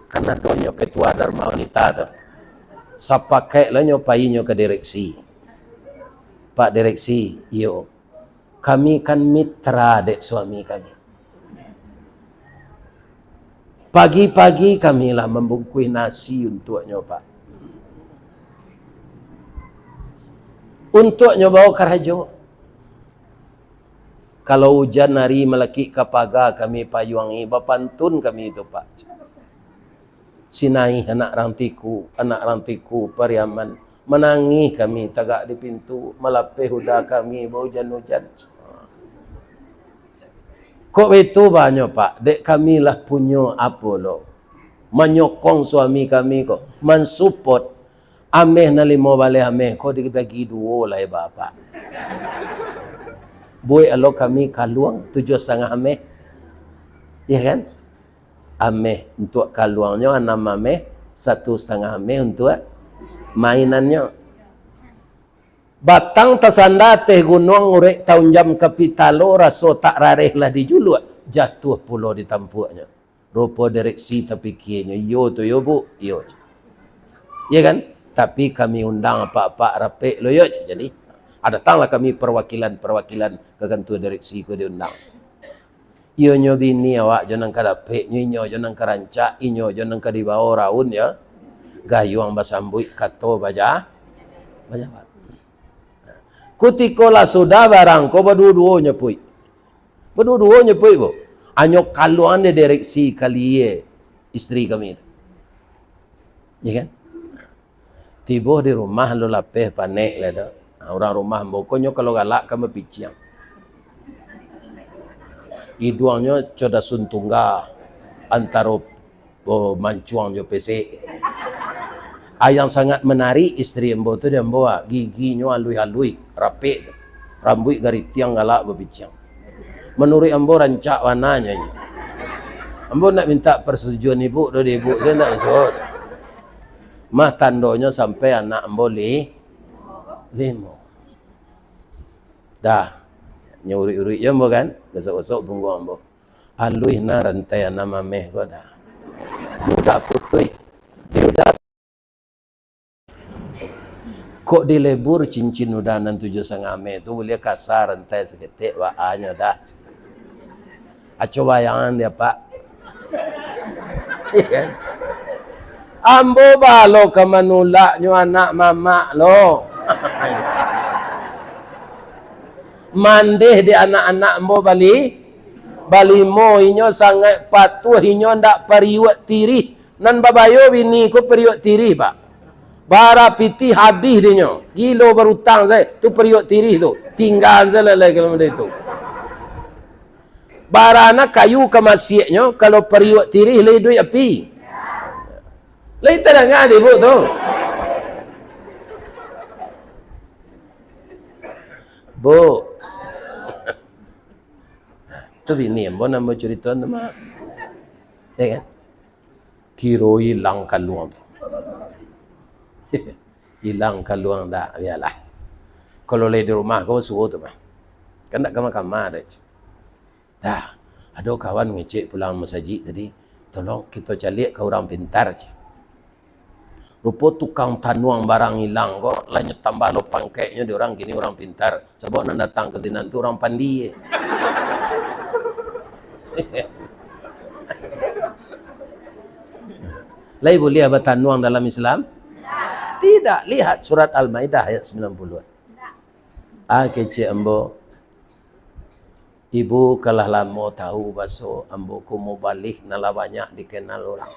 Karena doanya ketua Dharma Wanita tu. Sapakai lah nyopainya ke direksi. Pak direksi, yo. Kami kan mitra dek suami kami. Pagi-pagi kamilah membungkui nasi untuknya Pak. Untuknya bawa ke raja. Kalau hujan hari melekik ke pagar kami payuangi. Bapantun kami itu Pak. Sinai anak rantiku Pariaman. Menangis kami tagak di pintu. Melapih huda kami hujan-hujan. Kok itu banyak Pak? Dek kami lah punya apa lo? Menyokong suami kami kok. Mensupport. Ameh na 5 balik ameh. Kau dibagi 2 lah bapak. Boy alo kami kaluang 7,5 ameh. Ya kan? Ameh untuk kaluangnya 6 ameh. 1,5 ameh untuk mainannya. Batang tasanda teh gunung urek tahun jam kapitalo raso tak rareh lah dijuluak. Jatuh pulau di tampuknya. Rupa direksi tapi kianya. Yo tu yo bu. Yo. Ya kan? Tapi kami undang apa-apa rapik lo yo. Jadi datanglah kami perwakilan ke kantor direksi ko diundang. Iyo nyo bini awak jangan kadapik nyo jangan karancak inyo jangan kadibawa raun ya. Gayuang basambui kato baja. Baja. Kutikola sudah barang ko berdua-duanya pui. Berdua-duanya pui bu. Anyo kaluan de direksi kali istri kami. Ya kan? Tiba di rumah lo lapeh panek lah dah. Orang rumah bokonyo kalau galak kamu piciang. Iduangnya coda suntungga antara mancuang jo PC. Yang sangat menarik istri embo tu dia bawa giginya alui-alui rapik rambut garis tiang galak berbincang. Menurut ambo rancak warnanya. Ambo nak minta persetujuan ibu dari ibu saya nak masuk. Mah tandonya sampai anak ambo 5. Dah nyuri-uri je ambo kan, gosok-gosok punggung ambo. Alui na rantai nama meh ko dah. Muda putui. Dia udah kok dilebur cincin udanan 7,5 ame tu boleh kasar rantai seketik waanya dah. Aco bayangan dia Pak. Kan? Ambo balo ke manulaknya anak mama lo. Mandeh di anak-anak ambo bali mo inyo sangat patuh inyo ndak periwat tirih nan babayo bini ko periwat tirih Pak. Bara piti habis dia. Gilo berutang saya. Tu periuk tirih tu. Tinggal saya lelai kalau benda itu. Bara anak kayu ke masjidnya. Kalau periuk tirih, leh duit api. Leh terangkan ibu tu. Bu. Tu bini yang nak cerita nama. Ya kan? Kiro hilang kaluang. Hilang kaluang dah biarlah. Kalau leh di rumah kau suruh tu mah. Kan tak kamar-kamar dah. Dah. Ada kawan ngecek pulang masjid tadi, tolong kita cari ke orang pintar je. Rupa tukang tanuang barang hilang kok, lainnya tambah lo pangkainya di orang gini orang pintar. Sebab nak datang ke sini tu orang pandi. Lai boleh apa tanuang dalam Islam? Tidak. Lihat surat Al-Maidah ayat 90. Kecik ambo. Ibu kalah lama tahu baso ambo ku mau balik nala banyak dikenal orang.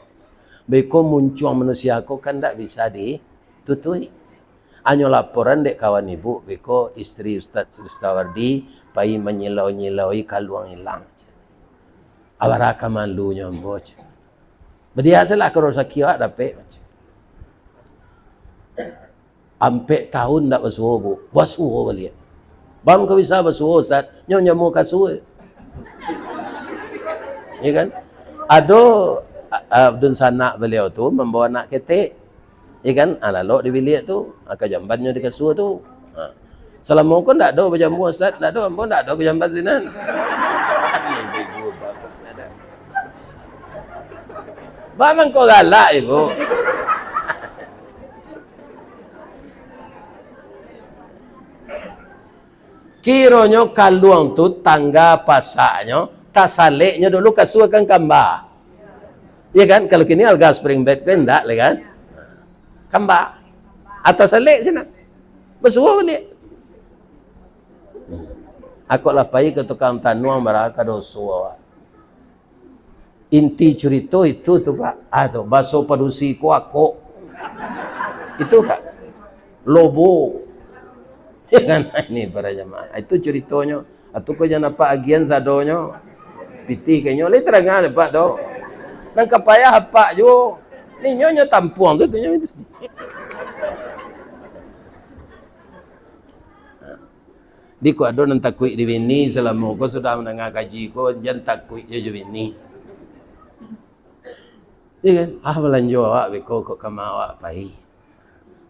Beko muncul manusia aku kan tak bisa ditutui. Anyo laporan dek kawan ibu beko istri Ustaz Ustawardi pai menyilau-nyilaui kaluang hilang. Awaraka malunya ambo. Berdiasalah kalau sakiwa dapat. Ampe tahun tak basuh bu. Basuh balik. Bang kau bisa basuh Ustaz. Nyonya mau kasuh. Ya kan? Ado Abdun sanak beliau tu membawa anak ketek. Ya kan? Lalu di bilik tu. Jambannya dikasuh tu. Selama kau tak ada berjambu Ustaz, tak ada pun tak ada berjambu zinan. Bagaimana kau galak ibu? Kiranya kaluang tu tangga pasaknya, tak saliknya dulu kasuakan gambar. Ya kan? Kalau kini alga spring bed kan tak lah kan? Gambar. Atas salik sini. Bersuah balik. Aku lapai ke tukang tanuang baraka dosa. Inti cerita itu tu Pak. Aduh, baso padusi ku aku. Itu Pak. Lobo. Ya kan? Ini para jemaah. Itu ceritanya. Atau kau jangan apa agian zadonya. Piti kayaknya. Lihat terangan Pak tu. Nang kapaya apa jo. Ni nyonya tampuang tu. Di ko ada nang takui di bini selama ko sudah mendengar kaji ko jangan takui je je bini. Iya kan? Belanja awak beko kok kama awak pai.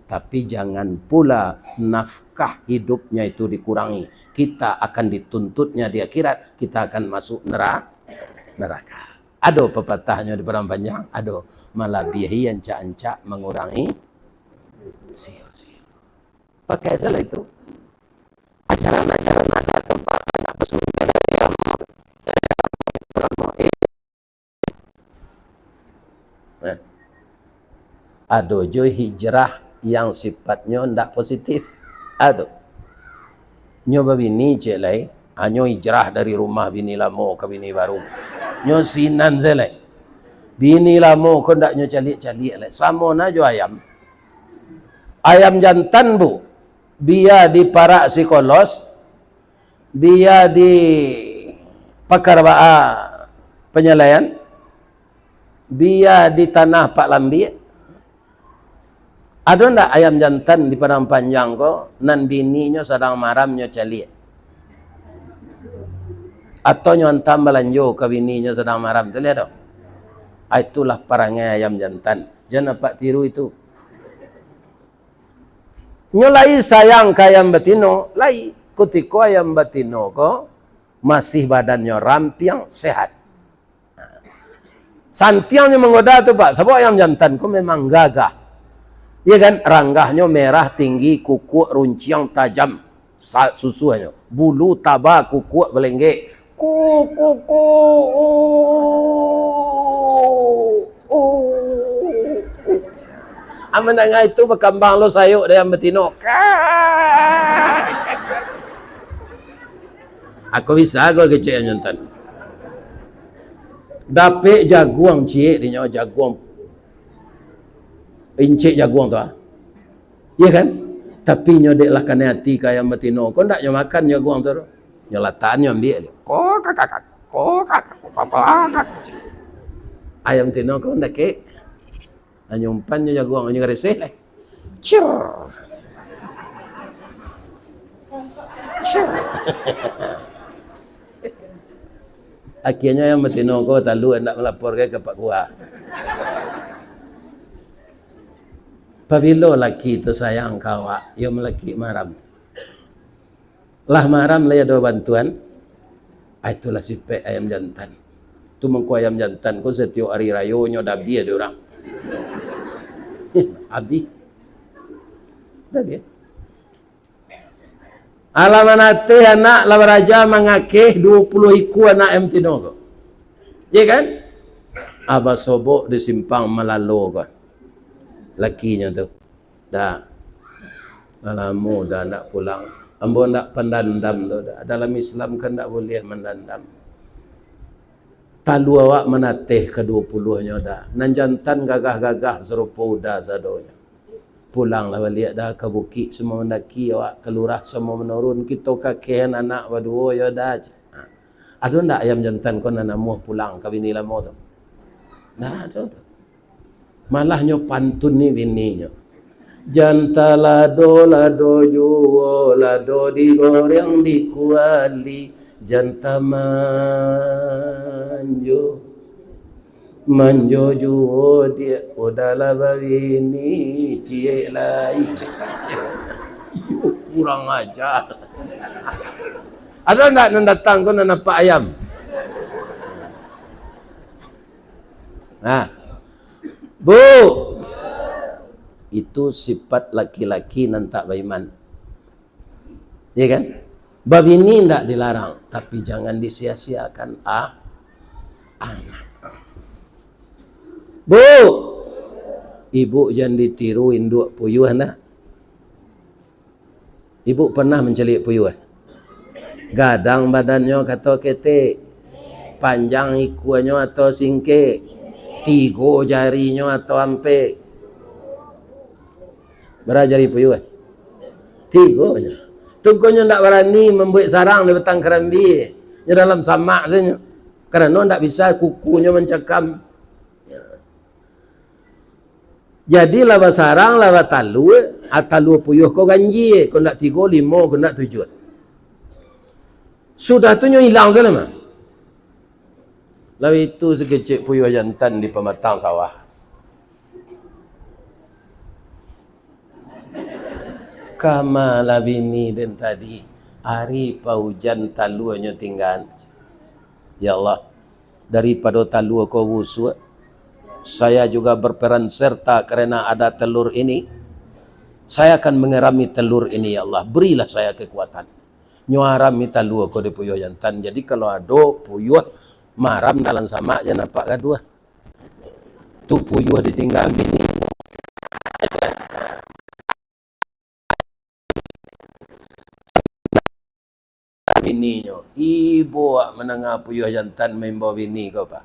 Tapi jangan pula nafkah hidupnya itu dikurangi. Kita akan dituntutnya di akhirat, kita akan masuk neraka. Ada pepatahnya di perang panjang, ada malabihi yang cak-cak mengurangi sia-sia. Pakai salah itu. Ajaran-ajaran ada tempat anak bersumber dari ilmu. Ada jo hijrah yang sifatnya tidak positif. Ada. Nyoba bini cek lai, hanya hijrah dari rumah bini lama ke bini baru. Nyo sinan zelai. Bini lama ko ndak nyo calik-calik lai. Sama na jo ayam. Ayam jantan bu. Biar di parak psikolos, biar di pakar penyelayan, biar di tanah Pak Lambi. Ada ndak ayam jantan di padang panjang ko, nan bininya sedang maramnya calik. Atau nyontam belanjo ke bininya sedang maram, tu lihat dong. Itulah perangai ayam jantan. Jangan pak tiru itu. Nyolai sayang ke ayam betino, lai kutiko ayam betino ko masih badannya rampiang sehat. Santiangnya menggoda tu Pak, sebab ayam jantan ko memang gagah. Ya kan, ranggahnya merah tinggi, kuku runcing tajam, susunya, bulu taba kuku belengge. Kuku. Amananga itu berkembang lo sayuk dia betino. Aku bisa aku kecil yang jantan. Dapik jaguang cik dia jaguang. Incik jaguang tu ah. Ya kan? Tapi nyo dek lah kan hati kaya betino. Kau ndak nyo makan jaguang tu. Nyo latan nyo ambil. Kok. Ayam tino kau ndak ke? Nyumpannya jaguang ini reseh lah. Cur. Akhirnya yang betino ko talu hendak melapor ke Pak Gua. Pabilo laki tu sayang kawa, yo melaki maram. Lah maram lah ada bantuan. Itulah sifat ayam jantan. Tu mengko ayam jantan ko setiap hari rayo nyo dabi ada orang. Abi. Dabi. Alamanate anak labaraja mangakeh 20 iku anak em tino ko. Ya kan? Aba sobok di simpang Malalo ko. Lakinya tu. Dah. Alamu dah nak pulang. Ambo nak pendandam tu. Dalam Islam kan tak boleh mendandam. Talu awak menatih ke-20-nya dah. Nan jantan gagah-gagah serupa udah sadonya. Pulanglah balik dah ke bukit semua mendaki awak kelurah semua menurun kita kakehan anak berdua ya dah. Ada ndak ayam jantan kau nak namuh pulang ke bini lama tu? Nah, ada. Malahnya pantun ni bininya. Janta lado juo lado digoreng di kuali janta manjo juo dia udahlah bini cie lai kurang ajar. Ada enggak yang datang kau nak nampak ayam? Nah, Bu, itu sifat laki-laki nan tak beriman. Ya kan? Bab ini tidak dilarang, tapi jangan disia-siakan anak. Bu, ibu jangan ditiru induk puyuh nah. Ibu pernah mencelik puyuh? Gadang badannya kata ketek, panjang ikuannya atau singkek, 3 jarinya atau ampe. Berapa jari puyuh? 3. Tukunya tidak berani membuat sarang di petang kerambi. Di dalam samak saja. Karena tidak bisa kukunya mencekam. Jadi laba sarang, laba talu, talu puyuh kau ganji. Kau nak 3, 5, kau nak 7. Sudah tu hilang sana mah. Lalu itu sekecil puyuh jantan di pematang sawah. Kama labini dan tadi hari paujan taluanya tinggal. Ya Allah, daripada talu kau busuk, saya juga berperan serta karena ada telur ini. Saya akan mengerami telur ini, ya Allah. Berilah saya kekuatan. Nyuarami talu kau di puyuh jantan. Jadi kalau ada puyuh maram dalam sama jangan nampak gaduh. Tu puyuh ditinggal bini. Bininya, ibu menengah puyuh jantan main bawa bini kau pak.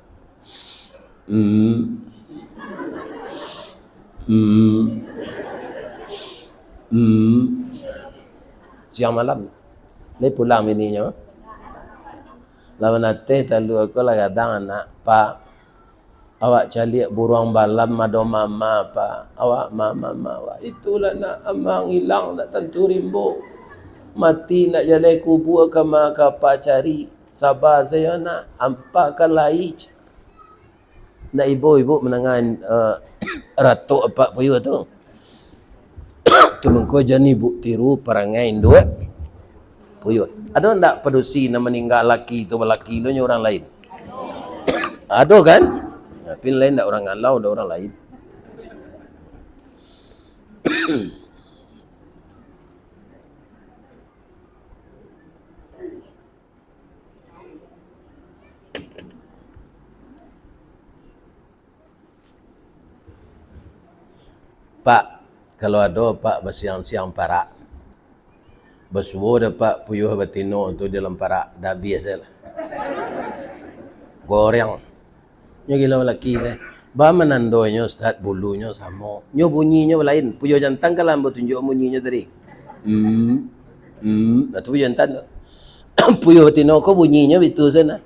Siang malam, ni pulang bininya. Lawan nanti talu aku lah kadang anak pak. Awak cari burung balam mado mama pak. Awak mama awak itulah nak amang hilang nak tentu rimbo. Mati nak jalan kubur kama kapa cari. Sabar saya nak ampakan lain. Nak ibu-ibu menangan ratuk apa puyuh tu. Tu mengko jani bu tiru perangai dua puyuh. Ada ndak pedusi nak meninggal laki tu laki lu orang lain? Ada kan? Tapi lain ndak orang ngalau, ada orang lain. Pak, kalau ada pak bersiang-siang parak, bersubuh dah pak puyuh betino tu dalam parak, dah biasa lah. Goreng. Nyo gila lelaki deh. Ba menandonya start bulunya sama. Nyo bunyinya lain. Puyuh jantan kalau ambo tunjuk bunyinya tadi. Itu puyuh jantan. Puyuh betino ko bunyinya itu sana.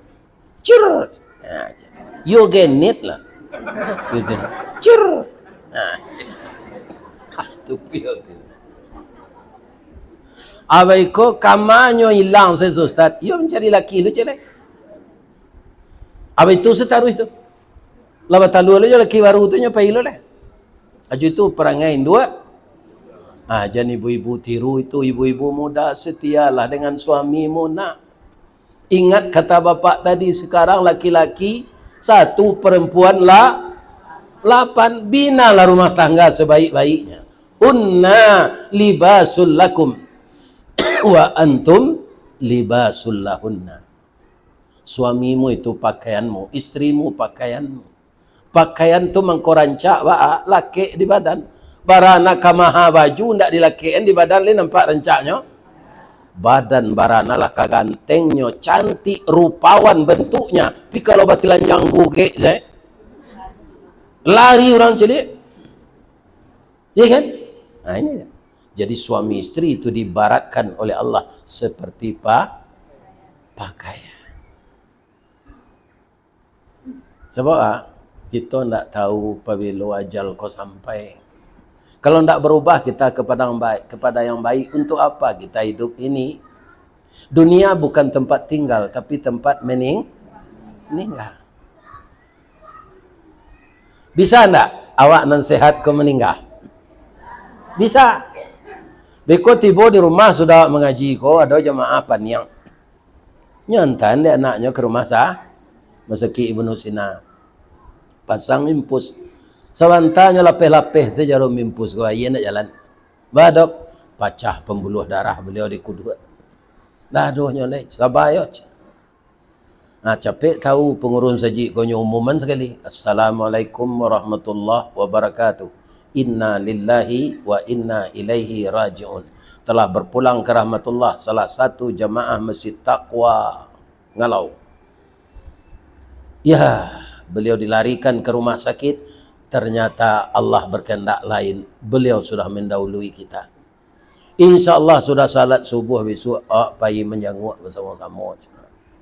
Cur. Nah, you genit lah. Gitu. Cur. Nah, tu puyuh tu. Abai ko kamanyo hilang saya Ustaz. Yo mencari laki lu cele. Abai itu setaruh itu. Lama talu aja laki baru tu nyapai lo lah. Aju itu perangai dua. Jangan ibu-ibu tiru itu, ibu-ibu muda setialah dengan suamimu nak. Ingat kata bapak tadi, sekarang laki-laki 1, perempuan 8. Binalah rumah tangga sebaik-baiknya. Hunna libasul lakum wa antum libasul lahunna. Suamimu itu pakaianmu, istrimu pakaianmu. Pakaian tu mengkorancak laki di badan. Barana kamaha baju ndak dilakiin di badan ni nampak rancaknya. Badan barana lah kagantengnya, cantik, rupawan bentuknya. Tapi kalau batilan janggu ke lari orang celik. Ya kan? Nah ini dia. Jadi suami istri itu dibaratkan oleh Allah seperti pakaian. Sebab kita tidak tahu apabila ajal kau sampai. Kalau tidak berubah kita kepada yang baik, untuk apa kita hidup ini? Dunia bukan tempat tinggal, tapi tempat meninggal. Bisa tidak awak non sehat kau meninggal? Bisa. Beko tiba di rumah sudah mengaji ko, ada jamaah paniang. Nyantan dia anaknya ke rumah Masaki Ibnu Sina. Pasang impus. Sawantanya lapeh-lapeh saja mimpus ko ayen nak jalan. Badok pecah pembuluh darah beliau di kudu. Dah dohnya leh, sabayot. Nah, capek tahu pengurun saji konyo umuman sekali. Assalamualaikum warahmatullahi wabarakatuh. Inna lillahi wa inna ilaihi raji'un. Telah berpulang ke rahmatullah salah satu jamaah Masjid Taqwa Ngalau. Ya, beliau dilarikan ke rumah sakit. Ternyata Allah berkehendak lain. Beliau sudah mendahului kita. InsyaAllah sudah salat subuh besok. Pagi menjanguk bersama-sama.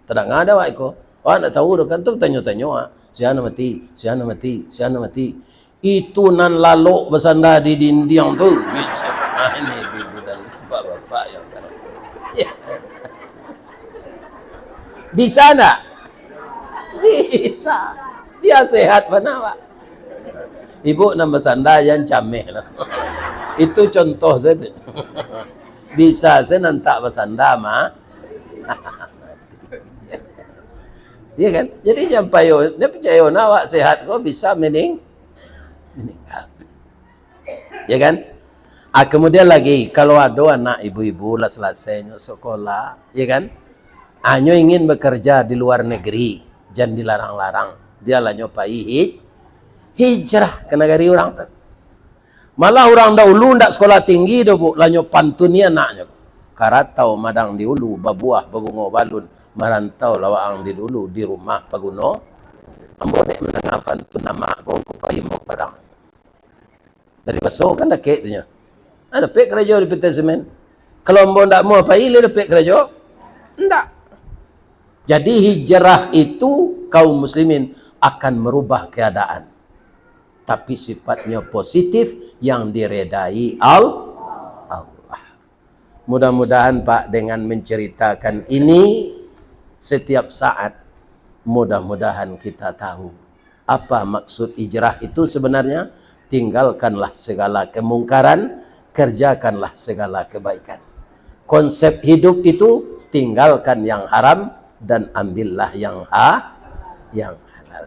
Terang ada wak ko. Nak tahu dah kan tu tanya-tanya. Siapa mati, siapa mati, siapa mati. Itu nan lalok bersandar di dinding tu. Ini ibu dan bapak-bapak yang tahu. Ya. Bisa tak? Bisa. Dia sehat mana pak? Ibu nama bersandar yang cameh lah. Itu contoh saja. Bisa saya nantak bersandar mah. Iya kan? Jadi sampai dia percaya awak sehat kok bisa meninggal. Ya kan? Kemudian lagi kalau ada anak ibu-ibu lah selesainya sekolah, ya kan? Anyo ingin bekerja di luar negeri, jangan dilarang-larang. Dia lah nyopai hijrah ke negara orang tu. Malah orang dahulu ndak sekolah tinggi dah bu, lah nyopantuni anaknya. Karatau madang di ulu, babuah, babungo balun, marantau lawang di dulu di rumah paguno. Ambo nek menengah pantun nama ko payi mo padang. Dari besok kan dah ketnya. Ada pek kerja di PT Semen. Kalau ambo ndak mau payi le pek kerja. Ndak. Jadi hijrah itu kaum muslimin akan merubah keadaan. Tapi sifatnya positif yang diredai Allah. Mudah-mudahan Pak dengan menceritakan ini setiap saat, mudah-mudahan kita tahu apa maksud hijrah itu sebenarnya. Tinggalkanlah segala kemungkaran, kerjakanlah segala kebaikan. Konsep hidup itu tinggalkan yang haram dan ambillah yang halal.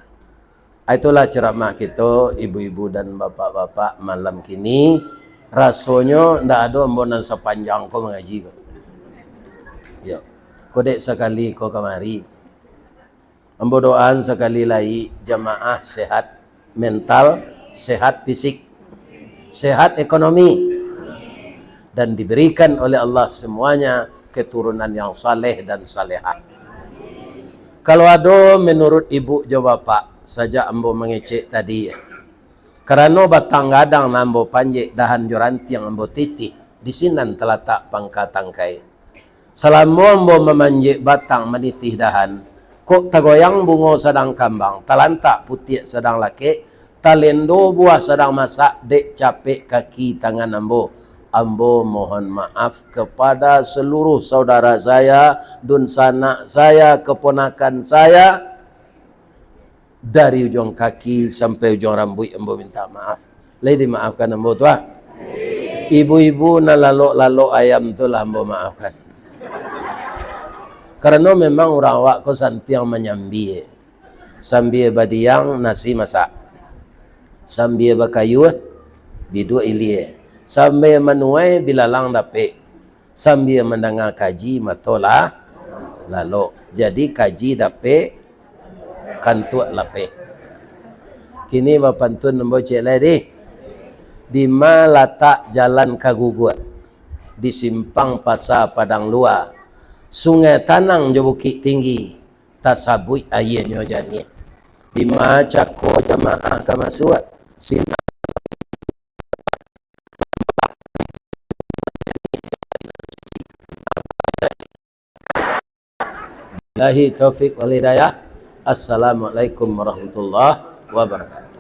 Itulah ceramah kita ibu-ibu dan bapak-bapak malam kini. Rasanya ndak ada ambonan sepanjang kau mengaji kau. Ya. Kodek sekali kau kemari. Ambo doaan sekali lagi jamaah sehat mental, sehat fisik, sehat ekonomi, dan diberikan oleh Allah semuanya keturunan yang saleh dan salehah. Kalau ada menurut ibu jawab Pak saja ambo mengecek tadi. Karena batang gadang nambo panjek dahan joranti yang ambo titih di sinan terletak pangkat tangkai. Selama ambo memanjek batang menitih dahan, kok tagoyang bungo sedang kambang, talantak putih sedang laki, talendo buah sedang masak, dek capek kaki tangan ambo. Ambo mohon maaf kepada seluruh saudara saya, dun sanak saya, keponakan saya. Dari ujung kaki sampai ujung rambut ambo minta maaf. Lady maafkan ambo tua. Ibu-ibu na lalok-lalok ayam tu lah ambo maafkan. Karena memang orang awak ko santiang menyambi. Sambil badiang nasi masak. Sambil bakayu bidu ilie. Sambil menuai bilalang dapik. Sambil mendengar kaji matolah lalok. Jadi kaji dapik kantuk lapeh. Kini bapantun membocek lagi. Di mana letak jalan kagugut? Di simpang pasar Padang Luar. Sungai Tanang je Bukit Tinggi. Tasabui airnya jani. Di mana cako jamaah kamasuk. Sina Lahi taufik wal hidayah. Assalamualaikum warahmatullahi wabarakatuh.